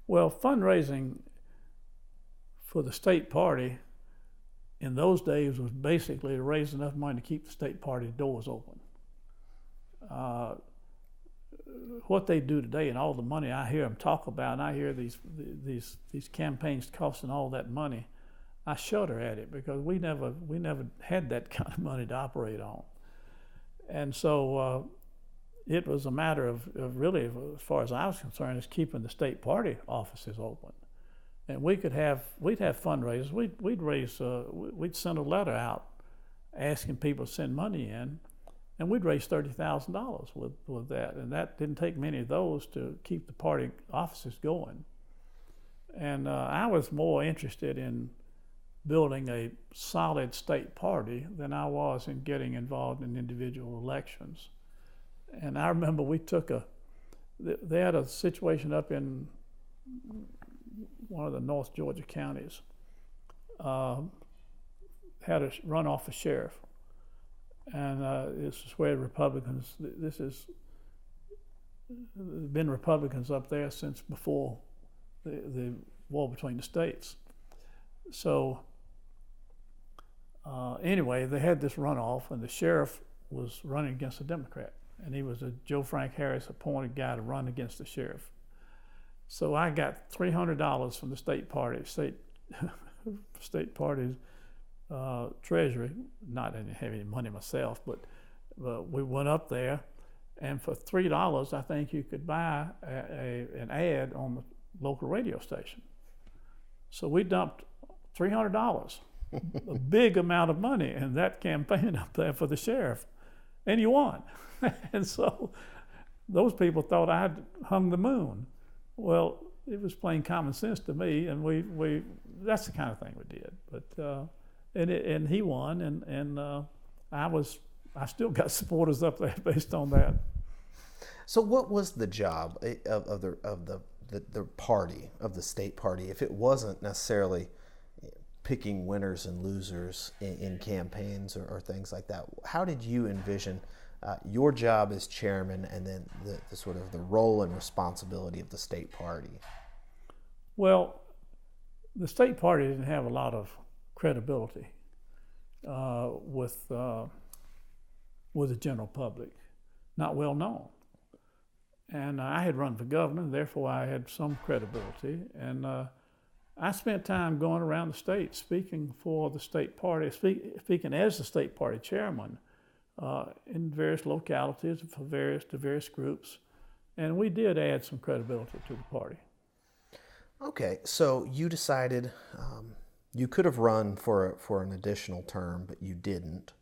Well, fundraising for the state party in those days was basically to raise enough money to keep the state party doors open. What they do today and all the money I hear them talk about, and I hear these campaigns costing all that money, I shudder at it, because we never had that kind of money to operate on. And so it was a matter of really, as far as I was concerned, is keeping the state party offices open. And we'd have fundraisers. We'd send a letter out asking people to send money in, and we'd raise $30,000 with that. And that didn't take many of those to keep the party offices going. And I was more interested in building a solid state party than I was in getting involved in individual elections. And I remember they had a situation up in one of the North Georgia counties, had a runoff for sheriff. And this is where Republicans, been Republicans up there since before the war between the states. So anyway, they had this runoff, and the sheriff was running against a Democrat, and he was a Joe Frank Harris appointed guy to run against the sheriff. So I got $300 from the state party's treasury. Not I didn't have any money myself, but we went up there, and for $3, I think you could buy an ad on the local radio station. So we dumped $300, a big amount of money in that campaign up there for the sheriff, and he won. And so those people thought I had hung the moon. Well, it was plain common sense to me, and we that's the kind of thing we did. But and he won, and I still got supporters up there based on that. So what was the job of the party, of the state party, if it wasn't necessarily picking winners and losers in campaigns or things like that? How did you envision your job as chairman, and then the sort of the role and responsibility of the state party? Well, the state party didn't have a lot of credibility with the general public, not well known. And I had run for governor, and therefore I had some credibility. And I spent time going around the state speaking for the state party, speaking as the state party chairman in various localities to various groups. And we did add some credibility to the party. Okay, so you decided you could have run for an additional term, but you didn't.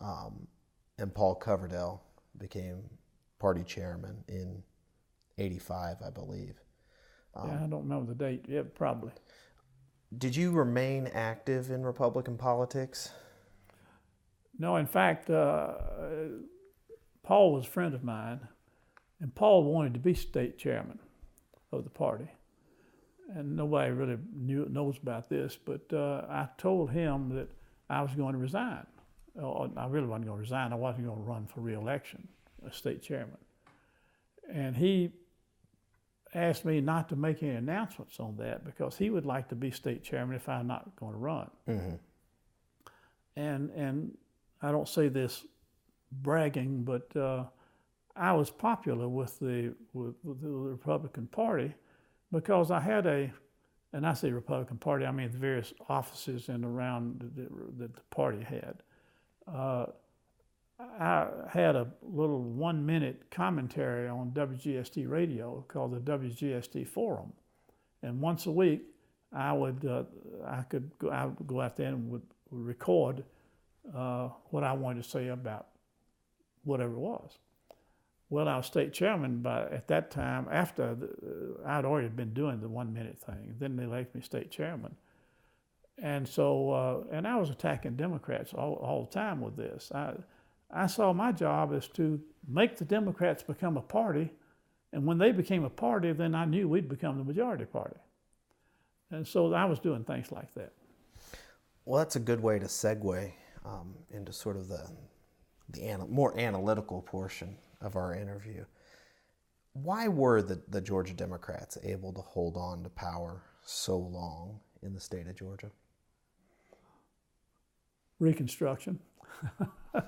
And Paul Coverdell became party chairman in '85, I believe. Yeah, I don't remember the date. Yeah, probably. Did you remain active in Republican politics? No, in fact, Paul was a friend of mine, and Paul wanted to be state chairman of the party. And nobody really knows about this, but I told him that I was going to resign. I really wasn't going to resign. I wasn't going to run for re-election as state chairman. And he asked me not to make any announcements on that because he would like to be state chairman if I'm not going to run. Mm-hmm. And I don't say this bragging, but I was popular with the Republican Party because I had and I say Republican Party, I mean the various offices and around that the party had. I had a little 1-minute commentary on WGST radio called the WGST Forum, and once a week I would go out there and would record what I wanted to say about whatever it was. Well, I was state chairman at that time. After I'd already been doing the 1-minute thing, then they elected me state chairman, and so and I was attacking Democrats all the time with this. I saw my job as to make the Democrats become a party, and when they became a party, then I knew we'd become the majority party. And so I was doing things like that. Well, that's a good way to segue into sort of the more analytical portion of our interview. Why were the Georgia Democrats able to hold on to power so long in the state of Georgia? Reconstruction.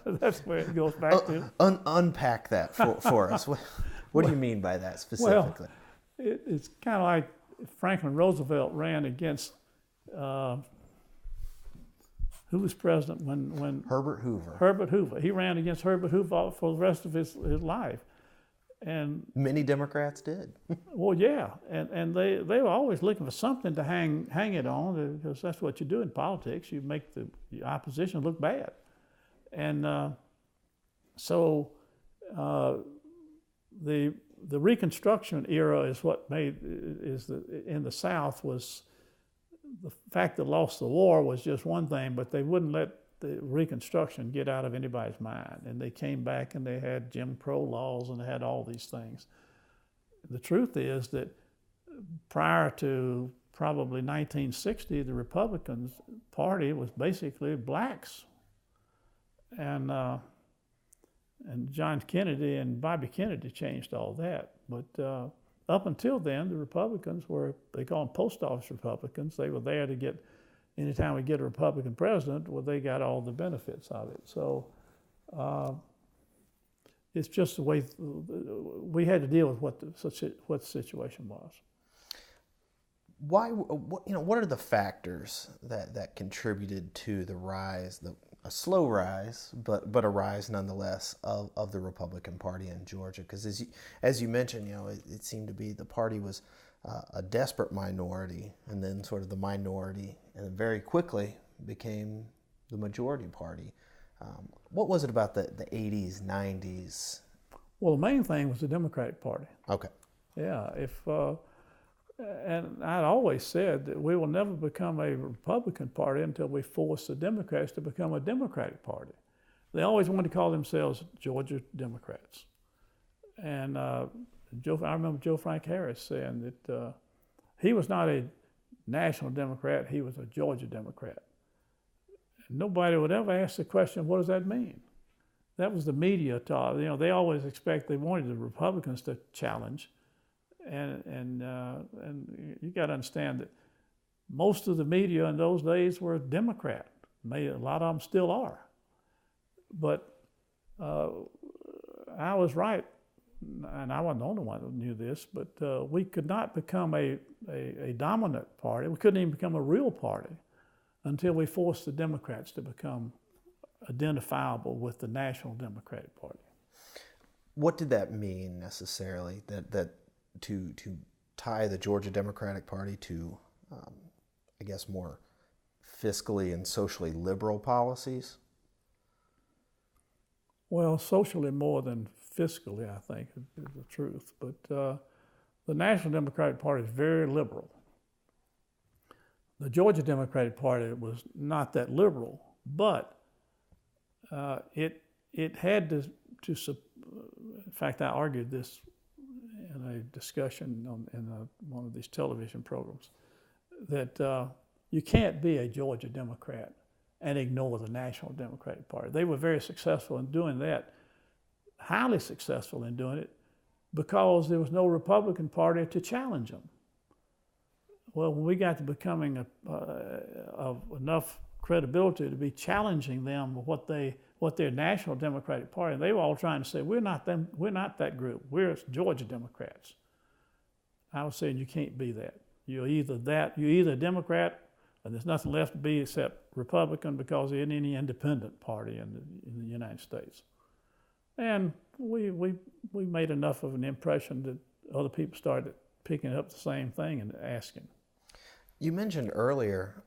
That's where it goes back to. Unpack that for us. What do you mean by that specifically? Well, it's kind of like Franklin Roosevelt ran against, who was president when Herbert Hoover. Herbert Hoover. He ran against Herbert Hoover for the rest of his life. And many Democrats did. Well, yeah, and they were always looking for something to hang it on, because that's what you do in politics. You make the opposition look bad. And so the Reconstruction era is what in the South was the fact that lost the war was just one thing, but they wouldn't let the Reconstruction get out of anybody's mind. And they came back and they had Jim Crow laws and they had all these things. The truth is that prior to probably 1960, the Republican Party was basically blacks. And John Kennedy and Bobby Kennedy changed all that. But up until then, the Republicans they call them post office Republicans. They were there to get, anytime we get a Republican president, well, they got all the benefits of it. So it's just the way we had to deal with what the situation was. Why? What are the factors that contributed to the rise, a slow rise, but a rise nonetheless of the Republican Party in Georgia? Because as you mentioned, it seemed to be the party was a desperate minority, and then sort of the minority, and very quickly became the majority party. What was it about the 80s, 90s? Well, the main thing was the Democratic Party. Okay. Yeah, and I'd always said that we will never become a Republican Party until we force the Democrats to become a Democratic Party. They always wanted to call themselves Georgia Democrats. And I remember Joe Frank Harris saying that he was not a national Democrat, he was a Georgia Democrat. And nobody would ever ask the question, what does that mean? That was the media talk. They always they wanted the Republicans to challenge. And you got to understand that most of the media in those days were Democrat. A lot of them still are. But I was right, and I wasn't the only one who knew this, but we could not become a dominant party. We couldn't even become a real party until we forced the Democrats to become identifiable with the National Democratic Party. What did that mean necessarily, that to tie the Georgia Democratic Party to, I guess, more fiscally and socially liberal policies? Well, socially more than fiscally, I think, is the truth. But the National Democratic Party is very liberal. The Georgia Democratic Party was not that liberal, but it had to in fact, I argued this in a discussion in one of these television programs, that you can't be a Georgia Democrat and ignore the National Democratic Party. They were very successful in doing that, highly successful in doing it, because there was no Republican Party to challenge them. Well, when we got to becoming of enough credibility to be challenging them what their National Democratic Party, they were all trying to say, we're not that group, we're Georgia Democrats. I was saying you can't be that. You're either a Democrat, and there's nothing left to be except Republican, because there isn't any independent party in the United States. And we made enough of an impression that other people started picking up the same thing and asking. You mentioned earlier,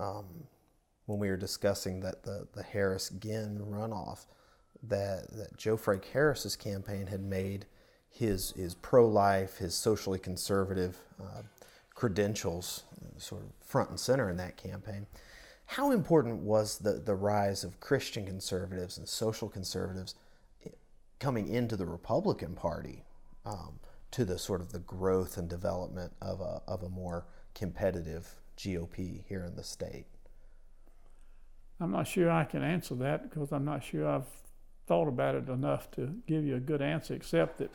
when we were discussing that the Harris-Ginn runoff, that Joe Frank Harris's campaign had made his pro-life, his socially conservative credentials sort of front and center in that campaign. How important was the rise of Christian conservatives and social conservatives coming into the Republican Party to the sort of the growth and development of a more competitive GOP here in the state? I'm not sure I can answer that, because I'm not sure I've thought about it enough to give you a good answer, except that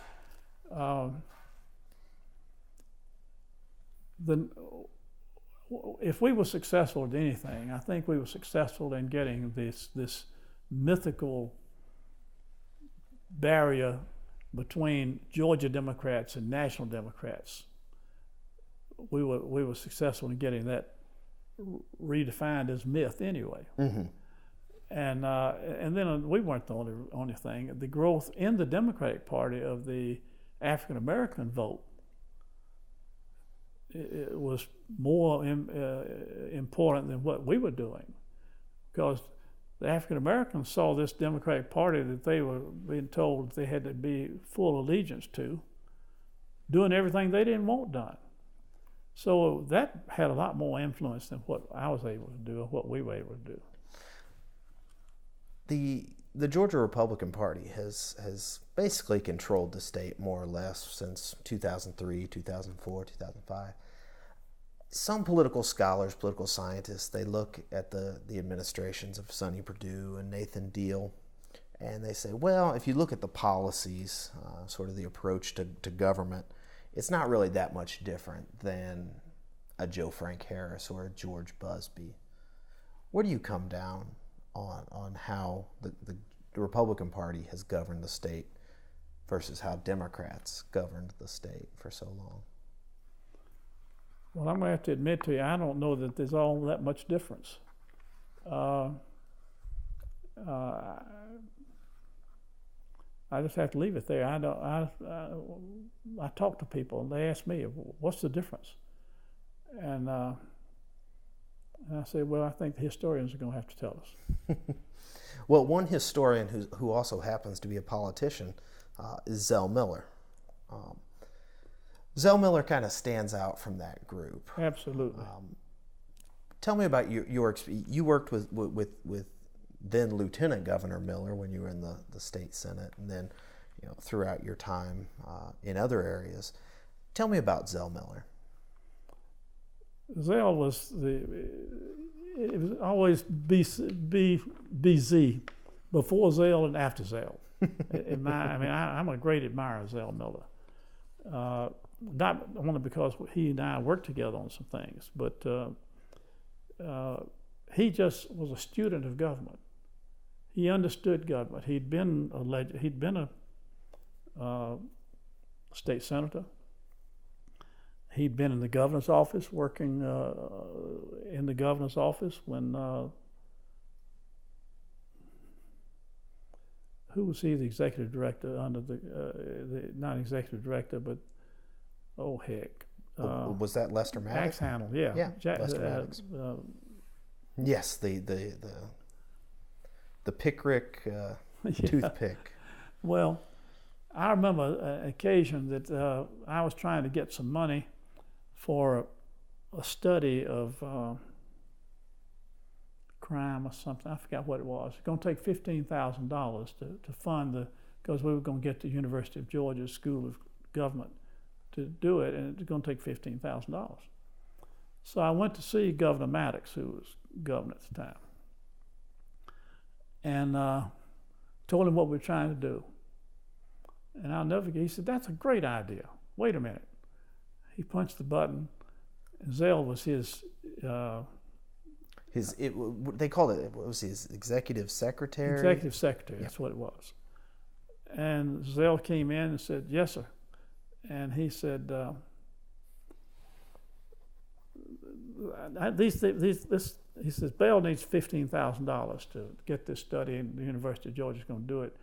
if we were successful at anything, I think we were successful in getting this mythical barrier between Georgia Democrats and National Democrats. We were successful in getting that redefined as myth anyway. Mm-hmm. And then we weren't the only thing. The growth in the Democratic Party of the African American vote, it was more important than what we were doing, because the African Americans saw this Democratic Party that they were being told they had to be full allegiance to, doing everything they didn't want done. So that had a lot more influence than what I was able to do or what we were able to do. The Georgia Republican Party has basically controlled the state more or less since 2003, 2004, 2005. Some political scholars, political scientists, they look at the administrations of Sonny Perdue and Nathan Deal, and they say, well, if you look at the policies, sort of the approach to government, it's not really that much different than a Joe Frank Harris or a George Busbee. Where do you come down on how the Republican Party has governed the state versus how Democrats governed the state for so long? Well, I'm going to have to admit to you, I don't know that there's all that much difference. I just have to leave it there. I talk to people, and they ask me, what's the difference? And I say, well, I think the historians are going to have to tell us. Well, one historian who also happens to be a politician is Zell Miller. Zell Miller kind of stands out from that group. Absolutely. Tell me about your experience. You worked with then Lieutenant Governor Miller when you were in the state Senate, and then throughout your time in other areas. Tell me about Zell Miller. Zell was it was always BZ, before Zell and after Zell. I'm a great admirer of Zell Miller. Not only because he and I worked together on some things, but he just was a student of government. He understood government. He'd been a state senator. He'd been in the governor's office, working in the governor's office when who was he? The executive director under the not executive director, but was that Lester Maddox? Axe Handel, yeah. Lester Maddox. Yes, the Pickrick toothpick. Well, I remember an occasion that I was trying to get some money for a study of crime or something. I forgot what it was. It's going to take $15,000 to fund because we were going to get the University of Georgia School of Government to do it, and it's going to take $15,000. So I went to see Governor Maddox, who was governor at the time, and told him what we were trying to do. And I'll never forget, he said, "That's a great idea. Wait a minute." He punched the button. Zell was his... they called it, what was his executive secretary? Executive secretary, that's what it was. And Zell came in and said, "Yes, sir." And he said, he says, "Bell needs $15,000 to get this study, and the University of Georgia is going to do it.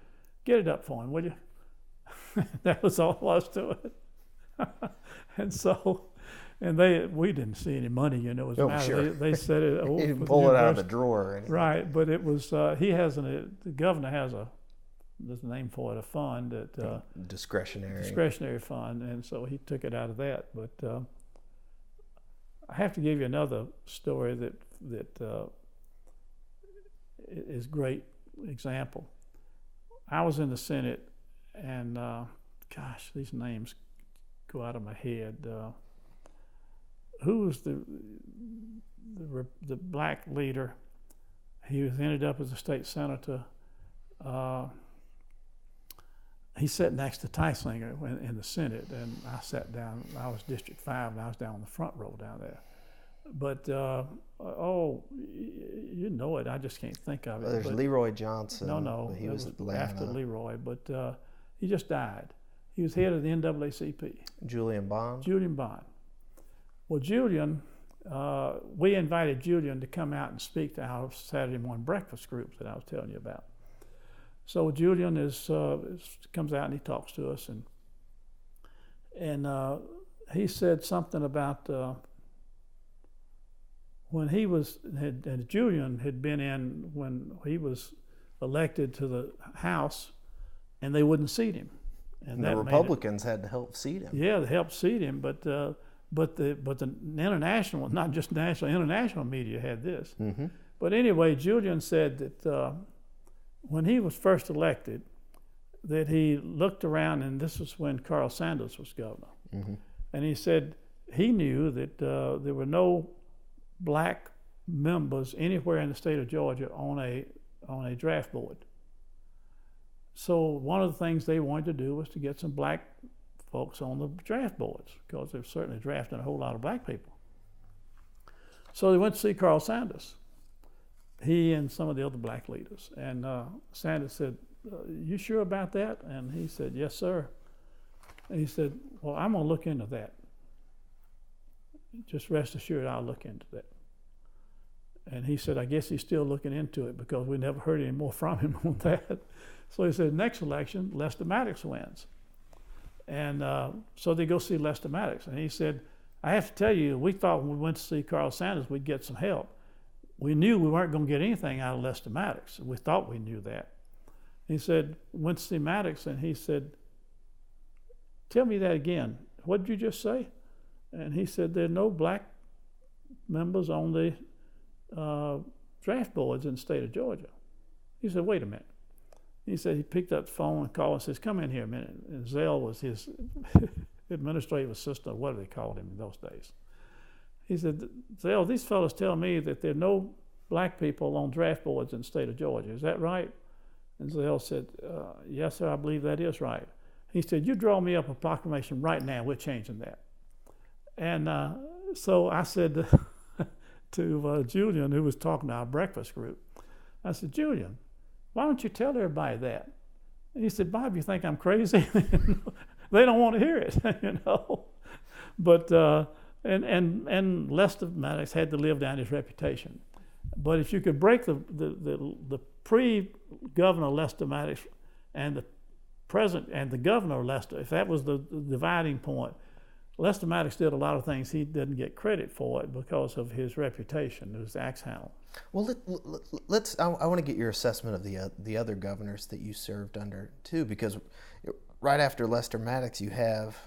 Get it up for him, will you?" That was all there was to it. And so, we didn't see any money, It was sure. They said it. He didn't pull it out of the drawer or anything. Right, but it was. The governor has there's a name for it, a fund that discretionary fund, and so he took it out of that. But I have to give you another story that is a great example. I was in the Senate, and gosh, these names go out of my head. Who was the black leader? He ended up as a state senator. He sat next to Tysinger in the Senate, and I sat down. I was District 5, and I was down on the front row down there. But you know it. I just can't think of it. Well, there's Leroy Johnson. No, he was after Leroy, but he just died. He was head of the NAACP. Julian Bond. Well, Julian, we invited Julian to come out and speak to our Saturday morning breakfast groups that I was telling you about. So Julian comes out and he talks to us, and he said something about when he was Julian had been in when he was elected to the House, and they wouldn't seat him, and the Republicans had to help seat him. Yeah, they helped seat him, but the international, not just national, international media had this. Mm-hmm. But anyway, Julian said that when he was first elected, that he looked around, and this was when Carl Sanders was governor, mm-hmm. and he said he knew that there were no black members anywhere in the state of Georgia on a draft board. So one of the things they wanted to do was to get some black folks on the draft boards, because they're certainly drafting a whole lot of black people. So they went to see Carl Sanders, he and some of the other black leaders. And Sanders said, "You sure about that?" And he said, "Yes, sir." And he said, "Well, I'm going to look into that. Just rest assured I'll look into that." And he said, "I guess he's still looking into it, because we never heard any more from him on that." So he said, next election, Lester Maddox wins. And so they go see Lester Maddox. And he said, "I have to tell you, we thought when we went to see Carl Sanders, we'd get some help. We knew we weren't going to get anything out of Lester Maddox. We thought we knew that." He said, went to see Maddox, and he said, "Tell me that again. What did you just say?" And he said, "There are no black members on the draft boards in the state of Georgia." He said, "Wait a minute." He said he picked up the phone and called and says, "Come in here a minute." And Zell was his administrative assistant, what do they call him in those days. He said, "Zell, these fellows tell me that there are no black people on draft boards in the state of Georgia. Is that right?" And Zell said, "Yes, sir, I believe that is right." He said, "You draw me up a proclamation right now. We're changing that." And so I said to Julian, who was talking to our breakfast group, I said, "Julian, why don't you tell everybody that?" And he said, "Bob, you think I'm crazy?" They don't want to hear it, But and Lester Maddox had to live down his reputation. But if you could break the pre-governor Lester Maddox and the present and the governor Lester, if that was the dividing point, Lester Maddox did a lot of things he didn't get credit for it because of his reputation, his axe handle. Well, I want to get your assessment of the other governors that you served under too, because right after Lester Maddox, you have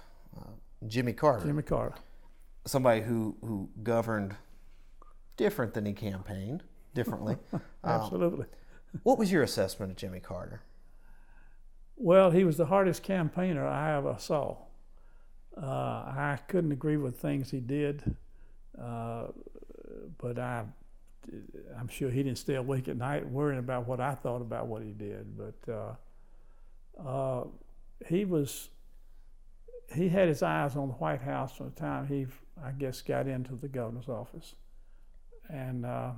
Jimmy Carter. Jimmy Carter, somebody who governed different than he campaigned. differently. Absolutely. What was your assessment of Jimmy Carter? Well, he was the hardest campaigner I ever saw. I couldn't agree with things he did, but I'm sure he didn't stay awake at night worrying about what I thought about what he did. But he had his eyes on the White House from the time he, I guess, got into the governor's office. And I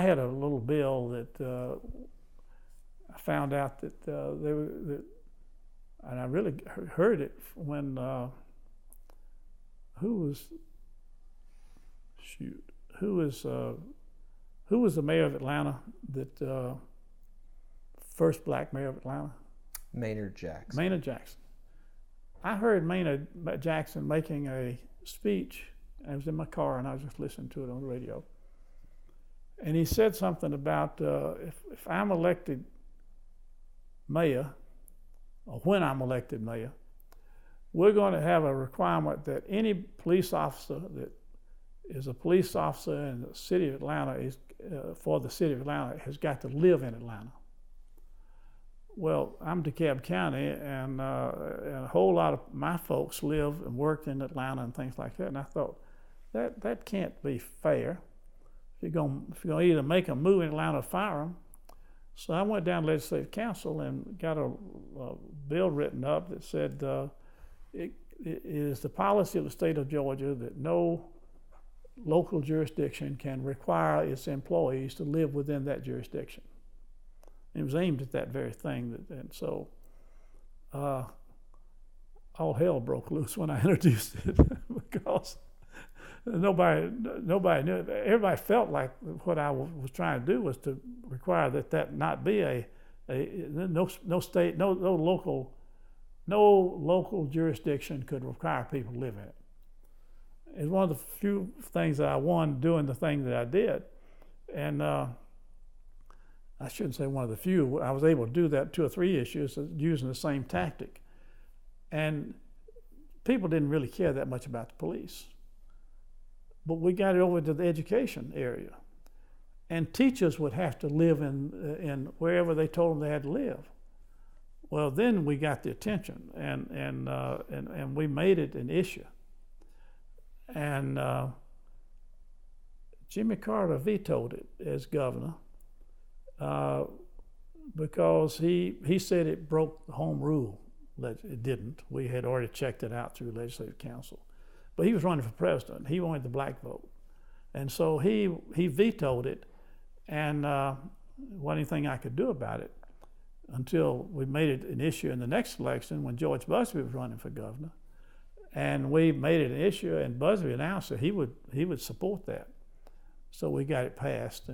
had a little bill that I found out that and I really heard it when who was the mayor of Atlanta? That first black mayor of Atlanta? Maynard Jackson. Maynard Jackson. I heard Maynard Jackson making a speech. I was in my car and I was just listening to it on the radio. And he said something about if I'm elected mayor, or when I'm elected mayor, we're going to have a requirement that any police officer that is a police officer in the city of Atlanta for the city of Atlanta has got to live in Atlanta. Well, I'm DeKalb County, and a whole lot of my folks live and worked in Atlanta and things like that. And I thought that can't be fair. If you're going to either make them move in Atlanta or fire them. So I went down to Legislative Council and got a bill written up that said it is the policy of the state of Georgia that no local jurisdiction can require its employees to live within that jurisdiction. It was aimed at that very thing, and so all hell broke loose when I introduced it because nobody knew it. Everybody felt like what I was trying to do was to require that not be no local jurisdiction could require people to live in it. It's one of the few things that I won doing the thing that I did, and I shouldn't say one of the few. I was able to do that 2 or 3 issues using the same tactic, and people didn't really care that much about the police. But we got it over to the education area, and teachers would have to live in wherever they told them they had to live. Well, then we got the attention, and we made it an issue. And Jimmy Carter vetoed it as governor because he said it broke the home rule. It didn't. We had already checked it out through Legislative Council. But he was running for president. He wanted the black vote. And so he vetoed it, and wasn't anything I could do about it until we made it an issue in the next election when George Busby was running for governor. And we made it an issue, and Busby announced that he would support that. So we got it passed, so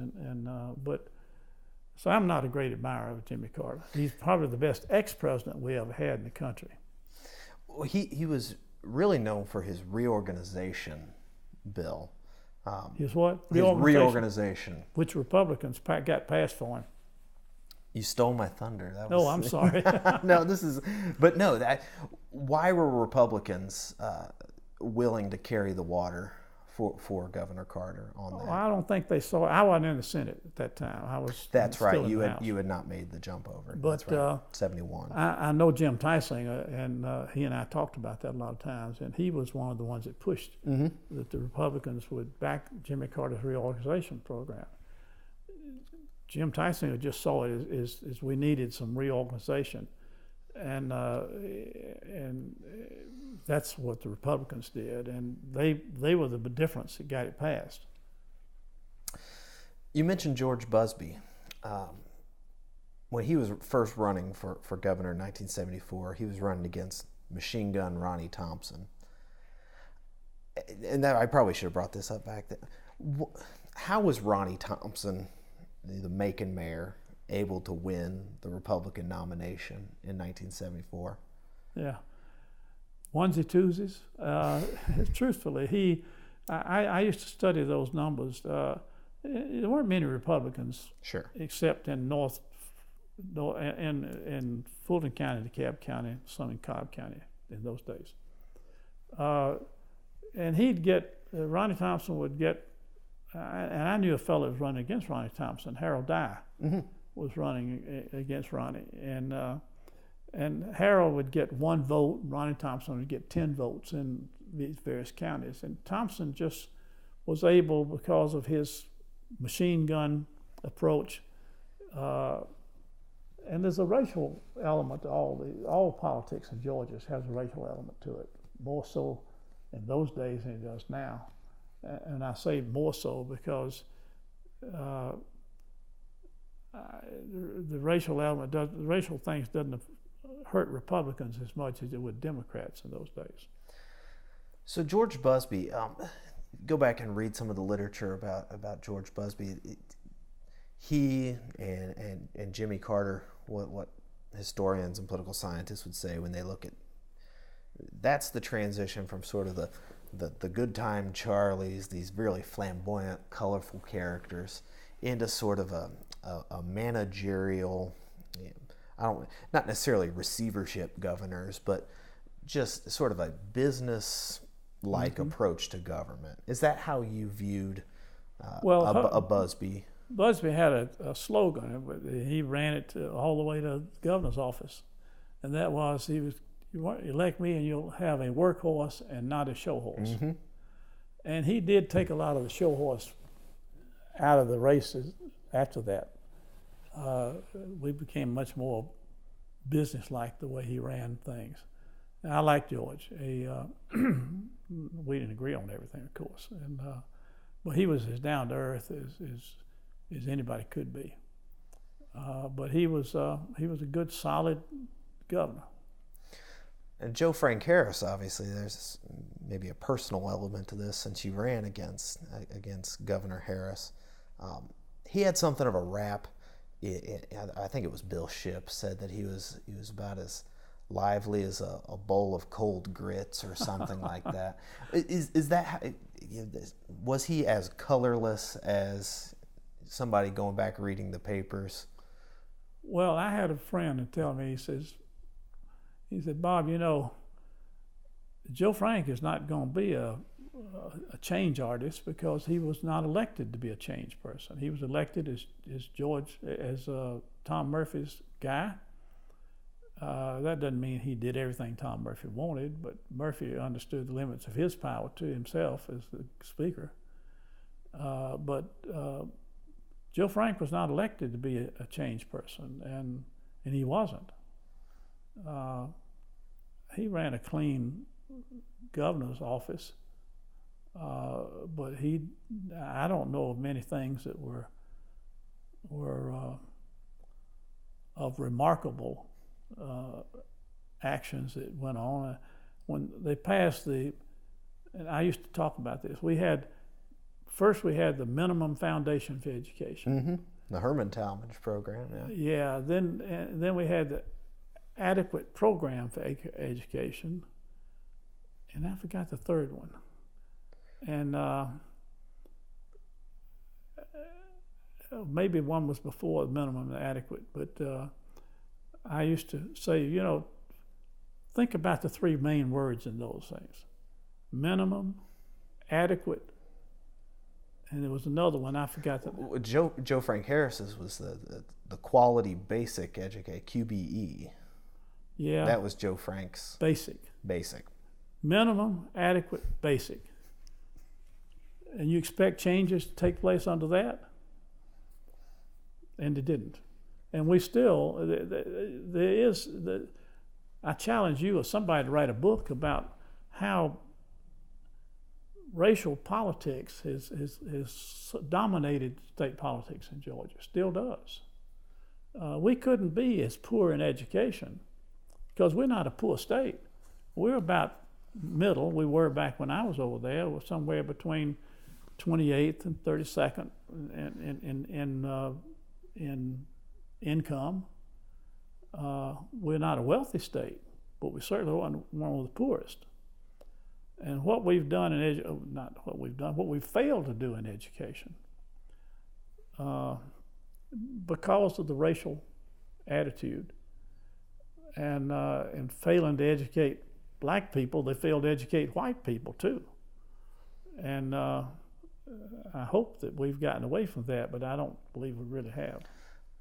I'm not a great admirer of Jimmy Carter. He's probably the best ex-president we ever had in the country. Well, he was really known for his reorganization bill. His what? His reorganization. Which Republicans got passed for him. You stole my thunder. I'm sorry. Why were Republicans willing to carry the water for Governor Carter on that? Well, I don't think they saw it. I wasn't in the Senate at that time. That's right. You had not made the jump over. But that's right. 71. I know Jim Tysinger, and he and I talked about that a lot of times, and he was one of the ones that pushed that the Republicans would back Jimmy Carter's reorganization program. Jim Tysinger just saw it as we needed some reorganization, and that's what the Republicans did, and they were the difference that got it passed. You mentioned George Busby. When he was first running for governor in 1974, he was running against machine gun Ronnie Thompson. And I probably should have brought this up back then. How was Ronnie Thompson, the Macon mayor, able to win the Republican nomination in 1974? Yeah. Onesie twosies. Truthfully, I used to study those numbers. There weren't many Republicans, sure, except in in Fulton County, DeKalb County, some in Cobb County in those days. And Ronnie Thompson would get, and I knew a fellow that was running against Ronnie Thompson, Harold Dye, was running against Ronnie, and Harold would get 1 vote, Ronnie Thompson would get 10 votes in these various counties, and Thompson just was able, because of his machine gun approach, and there's a racial element to all politics in Georgia has a racial element to it, more so in those days than it does now. And I say more so because the racial element the racial things doesn't hurt Republicans as much as it would Democrats in those days. So George Busbee, go back and read some of the literature about George Busbee. He and Jimmy Carter, what historians and political scientists would say when they look at, that's the transition from sort of the good time Charlies, these really flamboyant, colorful characters, into sort of a managerial, not necessarily receivership governors, but just sort of a business-like approach to government. Is that how you viewed a Busbee? Busbee had a slogan. He ran it all the way to the governor's office, and that was, you elect me and you'll have a workhorse and not a show horse. And he did take a lot of the show horse out of the races after that. We became much more business-like the way he ran things. And I like George. We didn't agree on everything, of course, but he was as down to earth as anybody could be. But he was a good, solid governor. And Joe Frank Harris, obviously, there's maybe a personal element to this since you ran against Governor Harris. He had something of a rap. I think it was Bill Shipp said that he was about as lively as a bowl of cold grits or something like that. Is that how, was he as colorless as somebody going back reading the papers? Well, I had a friend that tell me, he said, Bob, Joe Frank is not going to be a change artist because he was not elected to be a change person. He was elected as Tom Murphy's guy. That doesn't mean he did everything Tom Murphy wanted, but Murphy understood the limits of his power to himself as the speaker. But Joe Frank was not elected to be a change person, and he wasn't. He ran a clean governor's office, but I don't know of many things that were of remarkable actions that went on. When they passed and I used to talk about this, we had the minimum foundation for education. The Herman Talmadge program, yeah. Yeah, then we had the adequate program for education, and I forgot the third one. And maybe one was before the minimum and adequate, but I used to say, think about the 3 main words in those things: minimum, adequate, and there was another one, I forgot that. Joe Frank Harris's was the quality basic education, QBE. Yeah. That was Joe Frank's. Basic. Minimum, adequate, basic. And you expect changes to take place under that? And it didn't. And we still, I challenge you or somebody to write a book about how racial politics has dominated state politics in Georgia, still does. We couldn't be as poor in education because we're not a poor state. We're about middle. We were back when I was over there. We're somewhere between 28th and 32nd in income. We're not a wealthy state, but we certainly weren't one of the poorest. And what we've done what we've failed to do in education, because of the racial attitude and failing to educate black people, they failed to educate white people too. And I hope that we've gotten away from that, but I don't believe we really have.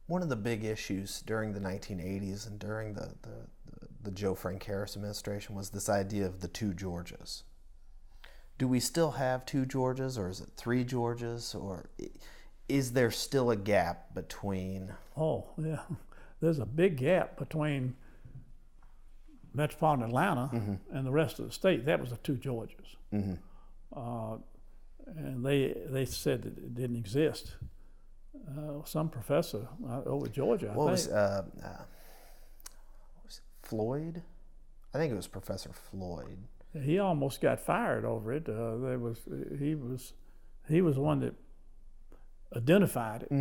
One of the big issues during the 1980s and during the Joe Frank Harris administration was this idea of the two Georgias. Do we still have two Georgias, or is it three Georgias, or is there still a gap between? Oh, yeah. There's a big gap between metropolitan Atlanta and the rest of the state. That was the two Georgias. And they said that it didn't exist. Some professor over Georgia, I think. Was Floyd? I think it was Professor Floyd. He almost got fired over it. He was the one that identified it,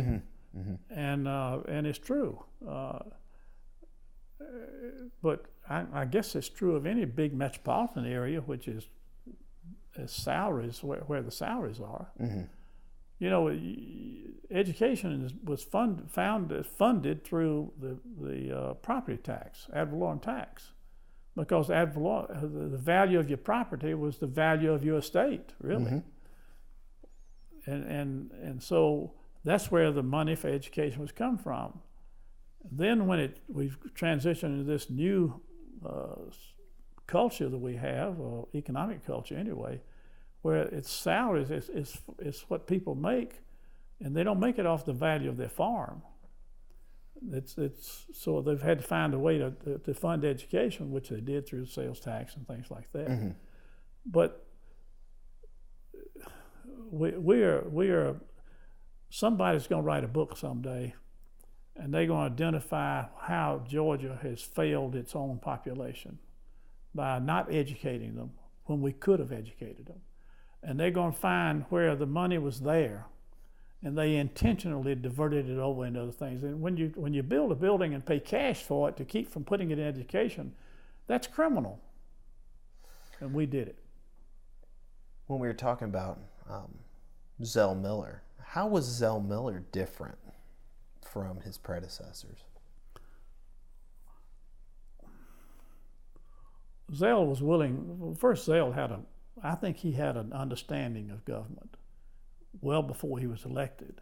and it's true. But I guess it's true of any big metropolitan area, which is salaries where the salaries are. You know, education was funded through the property tax, ad valorem tax, because the value of your property was the value of your estate, really. And so that's where the money for education was come from. Then when we've transitioned to this new culture that we have, or economic culture anyway, where it's salaries, it's what people make, and they don't make it off the value of their farm. So they've had to find a way to fund education, which they did through sales tax and things like that. But we are somebody's going to write a book someday, and they're going to identify how Georgia has failed its own population by not educating them when we could have educated them. And they're going to find where the money was there, and they intentionally diverted it over into other things. And when you build a building and pay cash for it to keep from putting it in education, that's criminal. And we did it. When we were talking about Zell Miller, how was Zell Miller different from his predecessors? Zell was willing. First, Zell I think he had an understanding of government well before he was elected.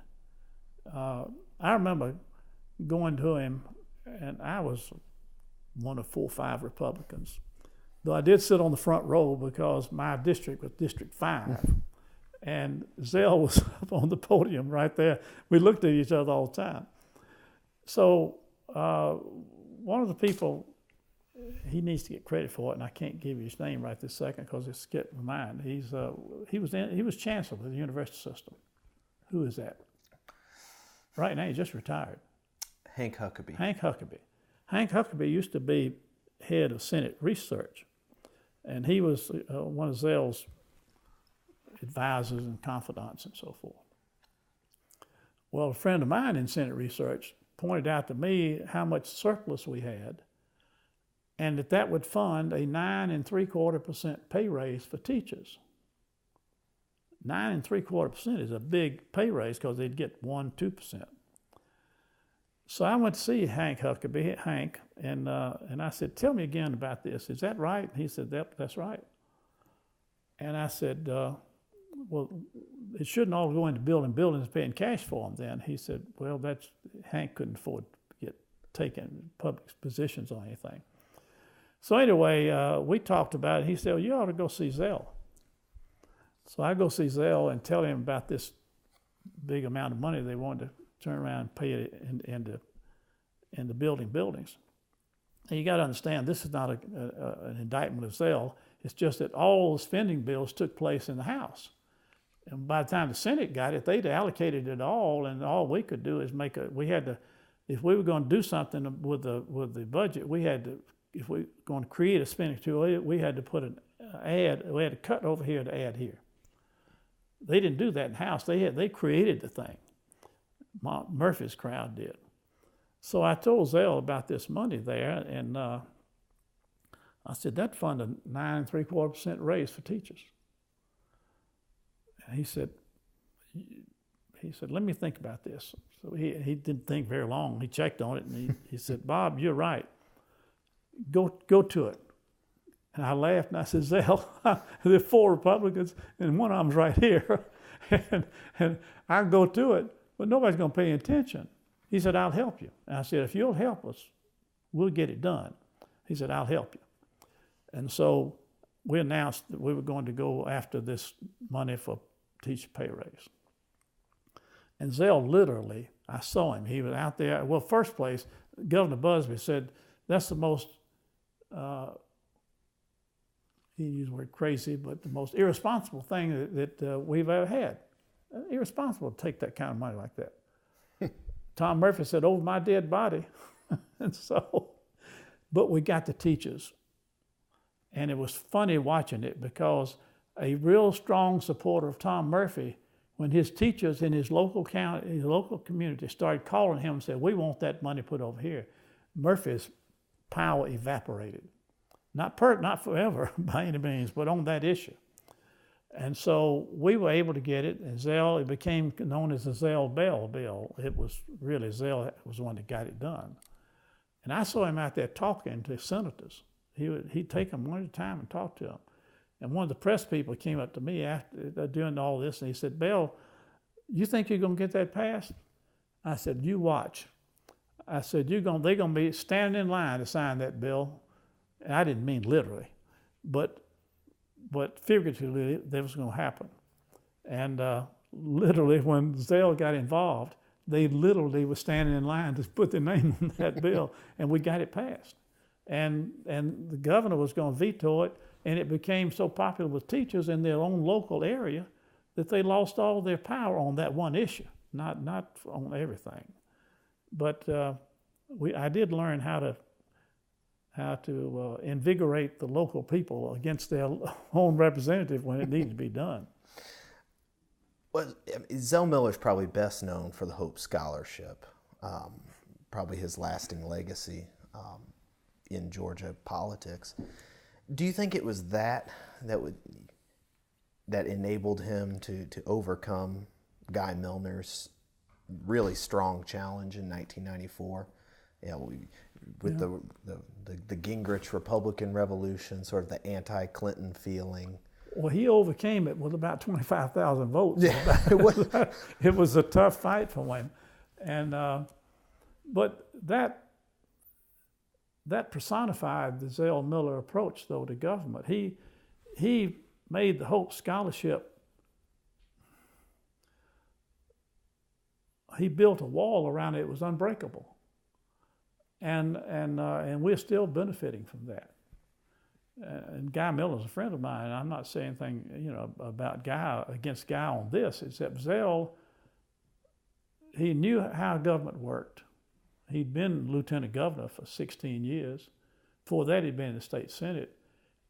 I remember going to him, and I was one of 4 or 5 Republicans, though I did sit on the front row because my district was District 5. And Zell was up on the podium right there. We looked at each other all the time. So one of the people, he needs to get credit for it, and I can't give you his name right this second because it skipped my mind. He was chancellor of the university system. Who is that? Right now, he just retired. Hank Huckabee. Hank Huckabee used to be head of Senate research, and he was one of Zell's advisors and confidants and so forth. Well, a friend of mine in Senate research pointed out to me how much surplus we had, and that would fund a 9.75% pay raise for teachers. 9.75% is a big pay raise because they'd get 1-2%. So I went to see Hank Huckabee, and I said, "Tell me again about this. Is that right?" And he said, "That's right." And I said, "Well, it shouldn't all go into building buildings, paying cash for them." Then he said, "Well, Hank couldn't afford to get taken public positions on anything." So anyway, we talked about it. He said, "Well, you ought to go see Zell." So I go see Zell and tell him about this big amount of money they wanted to turn around and pay it into building buildings. And you got to understand, this is not an indictment of Zell. It's just that all the spending bills took place in the House. And by the time the Senate got it, they'd allocated it all, and all we could do is if we were going to do something with the budget, if we were going to create a spending tool, we had to put an ad, we had to cut over here to add here. They didn't do that in the House. They created the thing. Murphy's crowd did. So I told Zell about this money there, and I said, "That fund a 9.75% raise for teachers." And he said, "Let me think about this." So he didn't think very long. He checked on it, and he said, "Bob, you're right. Go to it. And I laughed and I said, Zell, there are 4 Republicans and one of them's right here. and I'll go to it, but nobody's going to pay attention. He said, I'll help you. And I said, if you'll help us, we'll get it done. He said, I'll help you. And so we announced that we were going to go after this money for teacher pay raise. And Zell literally, I saw him. He was out there. Well, first place, Governor Busby said, that's the most, he used the word crazy, but the most irresponsible thing that we've ever had. Irresponsible to take that kind of money like that. Tom Murphy said, over my dead body. And so, but we got the teachers. And it was funny watching it because a real strong supporter of Tom Murphy, when his teachers in his local county, his local community started calling him and said, we want that money put over here, Murphy's power evaporated. Not forever by any means, but on that issue. And so we were able to get it, and Zell, it became known as the Zell Bell bill. It was really, Zell was the one that got it done. And I saw him out there talking to senators. He'd take them one at a time and talk to them. And one of the press people came up to me after doing all this, and he said, Bell, you think you're going to get that passed? I said, you watch. I said, they're going to be standing in line to sign that bill. And I didn't mean literally, but figuratively, that was going to happen. And literally, when Zell got involved, they literally were standing in line to put their name on that bill, and we got it passed. And the governor was going to veto it, and it became so popular with teachers in their own local area that they lost all their power on that one issue, not on everything. But I did learn how to invigorate the local people against their own representative when it needed to be done. Well, Zell Miller is probably best known for the Hope Scholarship, probably his lasting legacy in Georgia politics. Do you think it was that enabled him to overcome Guy Milner's really strong challenge in 1994? With the Gingrich Republican Revolution, sort of the anti-Clinton feeling. Well, he overcame it with about 25,000 votes. Yeah, it was a tough fight for him, and but that personified the Zell Miller approach, though, to government. He made the Hope Scholarship. He built a wall around it. It was unbreakable. And we're still benefiting from that. And Guy Miller's a friend of mine. And I'm not saying anything, about Guy against Guy on this, except Zell. He knew how government worked. He'd been lieutenant governor for 16 years. Before that, he'd been in the state senate,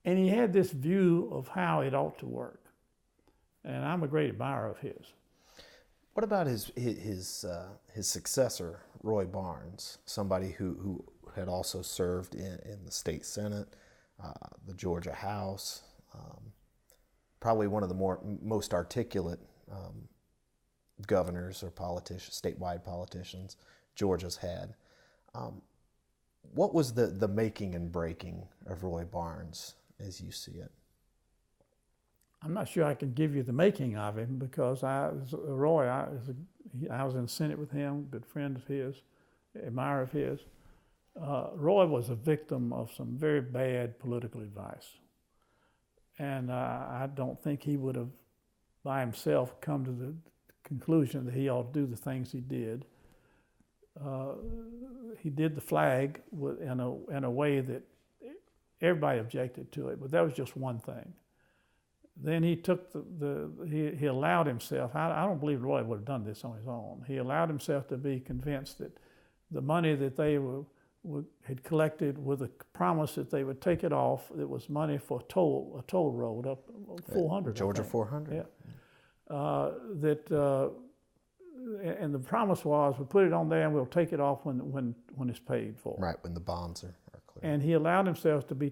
and he had this view of how it ought to work. And I'm a great admirer of his. What about his successor, Roy Barnes, somebody who had also served in the state senate, the Georgia House, probably one of the most articulate governors or politicians, statewide politicians Georgia's had. What was the making and breaking of Roy Barnes as you see it? I'm not sure I can give you the making of him because I was in the Senate with him, good friend of his, admirer of his. Roy was a victim of some very bad political advice. And I don't think he would have, by himself, come to the conclusion that he ought to do the things he did. He did the flag in a way that everybody objected to it, but that was just one thing. Then he took he allowed himself, I don't believe Roy would have done this on his own. He allowed himself to be convinced that the money that they had collected with a promise that they would take it off, it was money for a toll road up 400. Georgia 400. Yeah. And the promise was, we'll put it on there and we'll take it off when it's paid for. Right, when the bonds are clear. And he allowed himself to be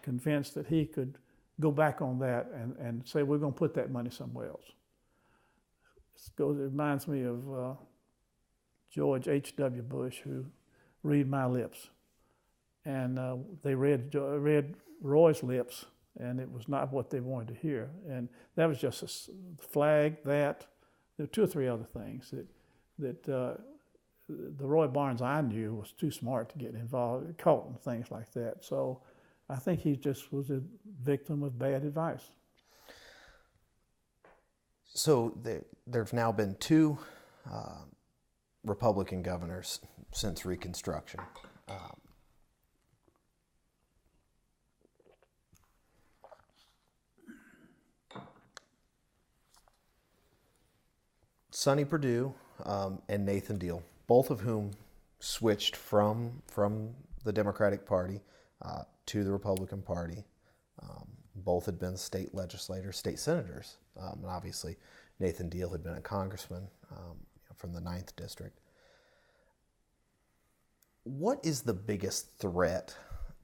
convinced that he could go back on that and say, we're going to put that money somewhere else. It reminds me of George H.W. Bush, who read my lips. and they read Roy's lips, and it was not what they wanted to hear. And that was just a flag. That there were two or three other things that the Roy Barnes I knew was too smart to get involved, caught in things like that. So I think he just was a victim of bad advice. So there have now been two Republican governors since Reconstruction. Sonny Perdue and Nathan Deal, both of whom switched from the Democratic Party to the Republican Party. Both had been state legislators, state senators, and obviously Nathan Deal had been a congressman from the 9th District. What is the biggest threat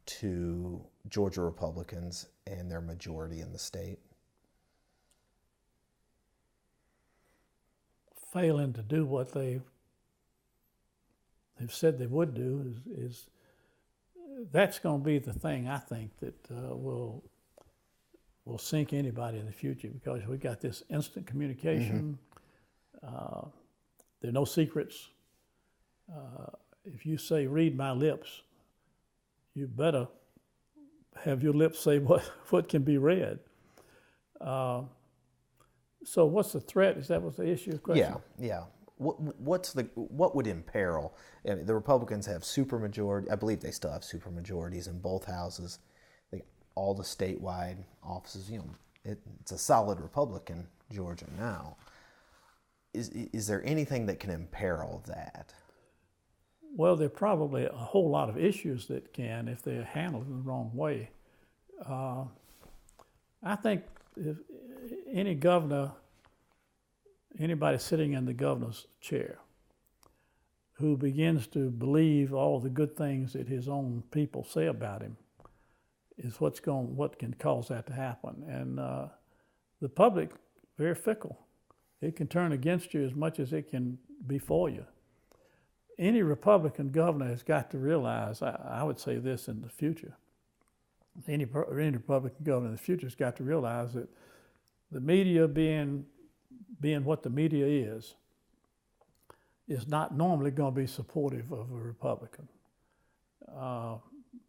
to Georgia Republicans and their majority in the state? Failing to do what they've said they would do is that's going to be the thing, I think, that will sink anybody in the future, because we got this instant communication. Mm-hmm. There are no secrets. If you say, read my lips, you better have your lips say what can be read. So what's the threat? Is that what's the issue? Question? Yeah. What would imperil? I mean, the Republicans have supermajority. I believe they still have supermajorities in both houses. All the statewide offices. It's a solid Republican Georgia now. Is there anything that can imperil that? Well, there are probably a whole lot of issues that can, if they're handled in the wrong way. I think if any governor, anybody sitting in the governor's chair, who begins to believe all the good things that his own people say about him, is what can cause that to happen. And the public, very fickle. It can turn against you as much as it can be for you. Any Republican governor has got to realize, I would say this in the future, any Republican governor in the future has got to realize that the media being what the media is not normally going to be supportive of a Republican.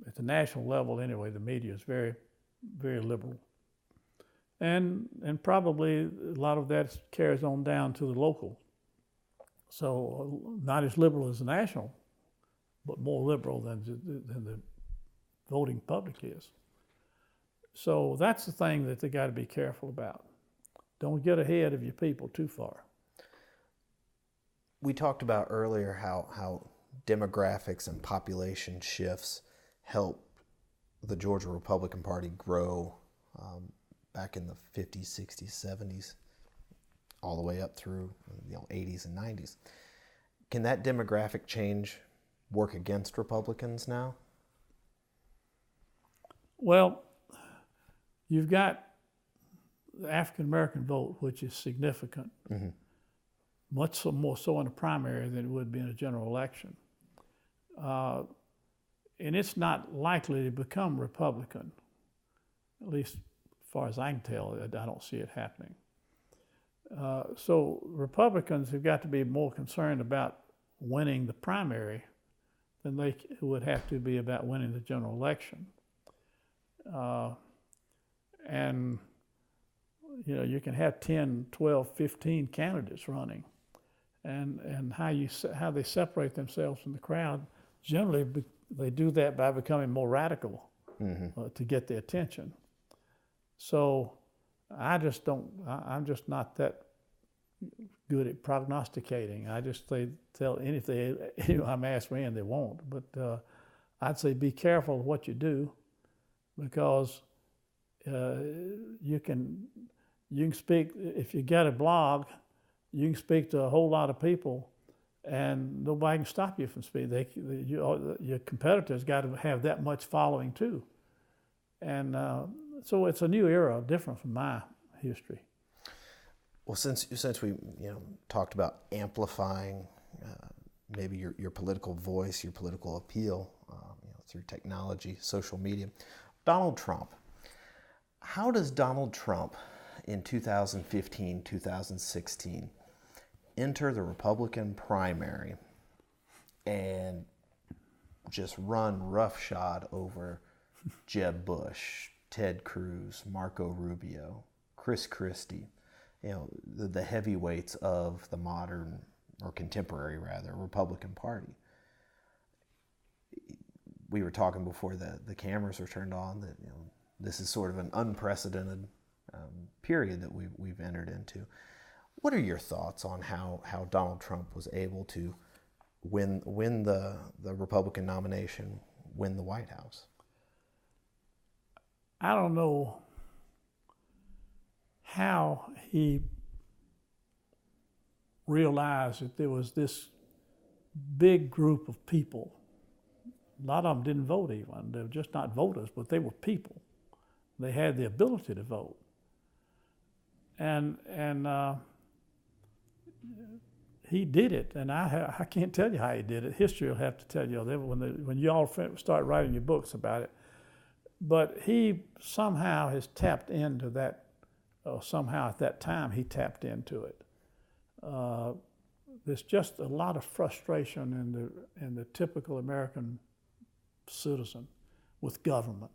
At the national level anyway, the media is very, very liberal. And probably a lot of that carries on down to the local. So not as liberal as the national, but more liberal than the voting public is. So that's the thing that they got to be careful about. Don't get ahead of your people too far. We talked about earlier how demographics and population shifts helped the Georgia Republican Party grow back in the 50s, 60s, 70s, all the way up through 80s and 90s. Can that demographic change work against Republicans now? Well, you've got the African American vote, which is significant, mm-hmm. much more so in a primary than it would be in a general election. And it's not likely to become Republican, at least as far as I can tell. I don't see it happening. So Republicans have got to be more concerned about winning the primary than they would have to be about winning the general election. And you can have 10, 12, 15 candidates running, and how they separate themselves from the crowd. Generally, they do that by becoming more radical, mm-hmm. To get their attention. So I'm just not that good at prognosticating. If I'm asked me and they won't, but I'd say be careful of what you do, because you can speak, if you get a blog, you can speak to a whole lot of people and nobody can stop you from speaking. Your competitors got to have that much following too. And so it's a new era, different from my history. Well, since we talked about amplifying maybe your political voice, your political appeal, through technology, social media. Donald Trump. How does Donald Trump in 2015, 2016 enter the Republican primary and just run roughshod over Jeb Bush, Ted Cruz, Marco Rubio, Chris Christie, the heavyweights of the modern, or contemporary rather, Republican Party? We were talking before the cameras were turned on that this is sort of an unprecedented period that we've entered into. What are your thoughts on how Donald Trump was able to win the Republican nomination, win the White House? I don't know how he realized that there was this big group of people. A lot of them didn't vote even. They were just not voters, but they were people. They had the ability to vote. And he did it, and I can't tell you how he did it. History will have to tell you when you all start writing your books about it. But he somehow has tapped into that, somehow at that time he tapped into it. There's just a lot of frustration in the typical American citizen with government.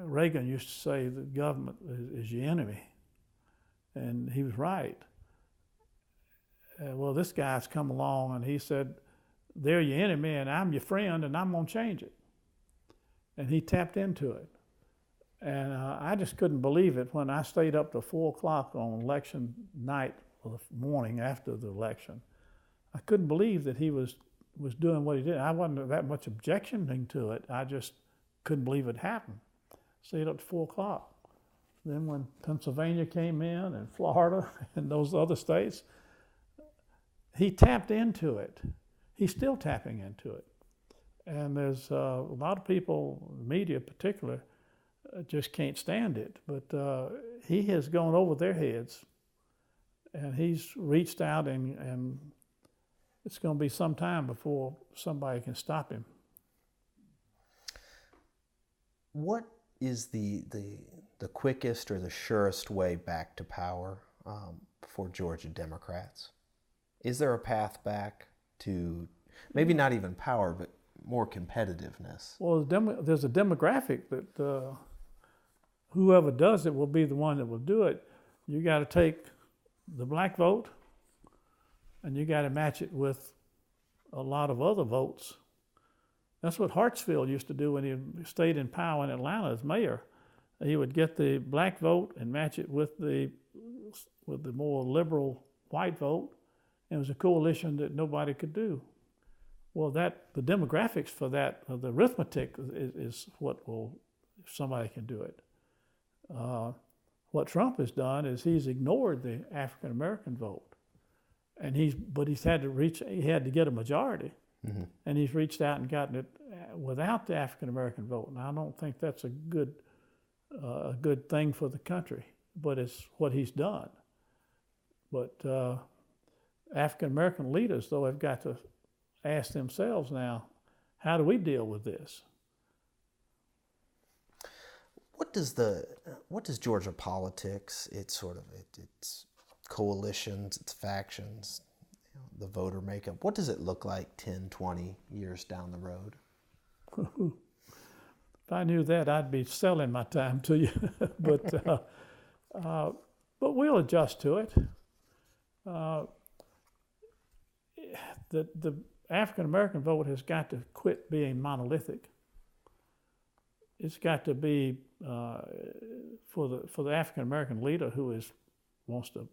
Reagan used to say that government is your enemy, and he was right. Well, this guy's come along and he said, they're your enemy and I'm your friend and I'm going to change it. And he tapped into it. And I just couldn't believe it when I stayed up till 4 o'clock on election night, or the morning after the election. I couldn't believe that he was doing what he did. I wasn't that much objectioning to it. I just couldn't believe it happened. Stayed up to 4 o'clock. Then when Pennsylvania came in and Florida and those other states, he tapped into it. He's still tapping into it. And there's a lot of people, media in particular, just can't stand it. But he has gone over their heads, and he's reached out, and it's going to be some time before somebody can stop him. What is the quickest or the surest way back to power for Georgia Democrats? Is there a path back to maybe not even power, but more competitiveness? Well, there's a demographic that whoever does it will be the one that will do it. You got to take the black vote, and you got to match it with a lot of other votes. That's what Hartsfield used to do when he stayed in power in Atlanta as mayor. He would get the black vote and match it with the more liberal white vote. It was a coalition that nobody could do. Well, the demographics for that, the arithmetic is what will, if somebody can do it. What Trump has done is he's ignored the African American vote, and he's had to get a majority, mm-hmm. and he's reached out and gotten it without the African American vote. And I don't think that's a good thing for the country, but it's what he's done. But African American leaders, though, have got to ask themselves now, how do we deal with this? What does Georgia politics, its coalitions, its factions, the voter makeup, what does it look like 10, 20 years down the road? If I knew that, I'd be selling my time to you. But we'll adjust to it. The African American vote has got to quit being monolithic. It's got to be for the African American leader who wants to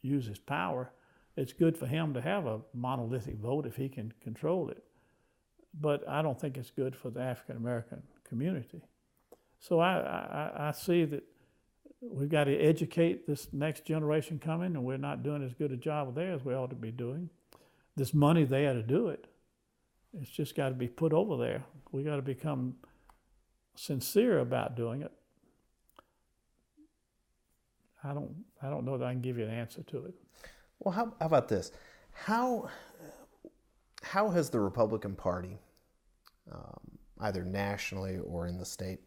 use his power. It's good for him to have a monolithic vote if he can control it. But I don't think it's good for the African American community. So I see that we've got to educate this next generation coming, and we're not doing as good a job there as we ought to be doing. There's money there to do it. It's just got to be put over there. We got to become sincere about doing it. I don't know that I can give you an answer to it. Well, how about this? How has the Republican Party either nationally or in the state.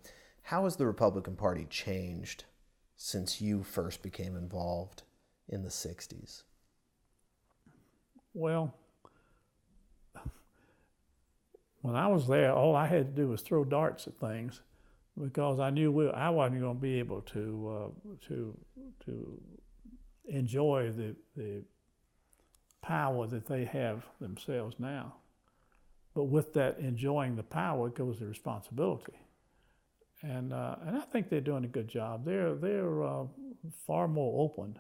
How has the Republican Party changed since you first became involved in the 60s? Well, when I was there, all I had to do was throw darts at things, because I knew I wasn't going to be able to enjoy the power that they have themselves now. But with that enjoying the power goes the responsibility, and I think they're doing a good job. They're far more open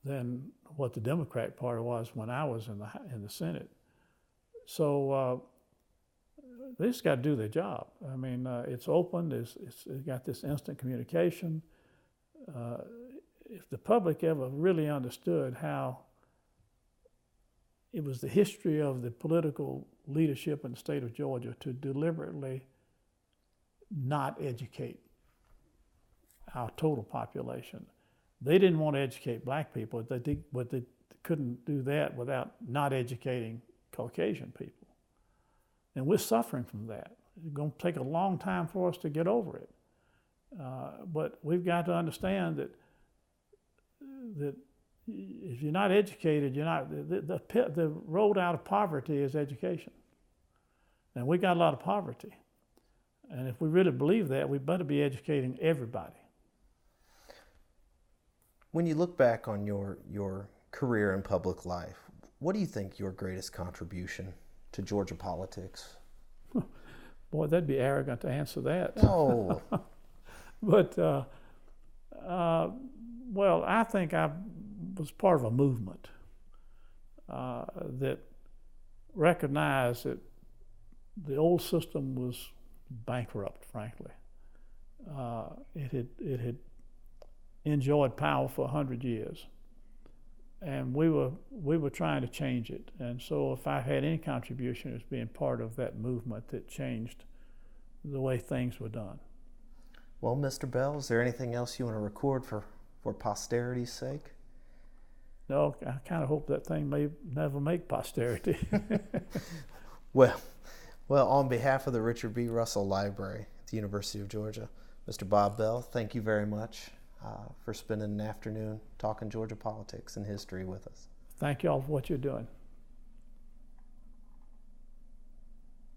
than what the Democrat Party was when I was in the Senate. So they just got to do their job. I mean, it's open. It's got this instant communication. If the public ever really understood how it was the history of the political leadership in the state of Georgia to deliberately not educate our total population. They didn't want to educate black people, but they couldn't do that without not educating Caucasian people. And we're suffering from that. It's going to take a long time for us to get over it. But we've got to understand that if you're not educated, you're not. The road out of poverty is education. And we got a lot of poverty. And if we really believe that, we better be educating everybody. When you look back on your career in public life, what do you think your greatest contribution to Georgia politics? Boy, that'd be arrogant to answer that. No. But, well, I think I was part of a movement that recognized that the old system was bankrupt, frankly. It had enjoyed power for 100 years, and we were trying to change it. And so if I had any contribution, it was being part of that movement that changed the way things were done. Well, Mr. Bell, is there anything else you want to record for posterity's sake? No, I kind of hope that thing may never make posterity. Well, on behalf of the Richard B. Russell Library at the University of Georgia, Mr. Bob Bell, thank you very much for spending an afternoon talking Georgia politics and history with us. Thank you all for what you're doing.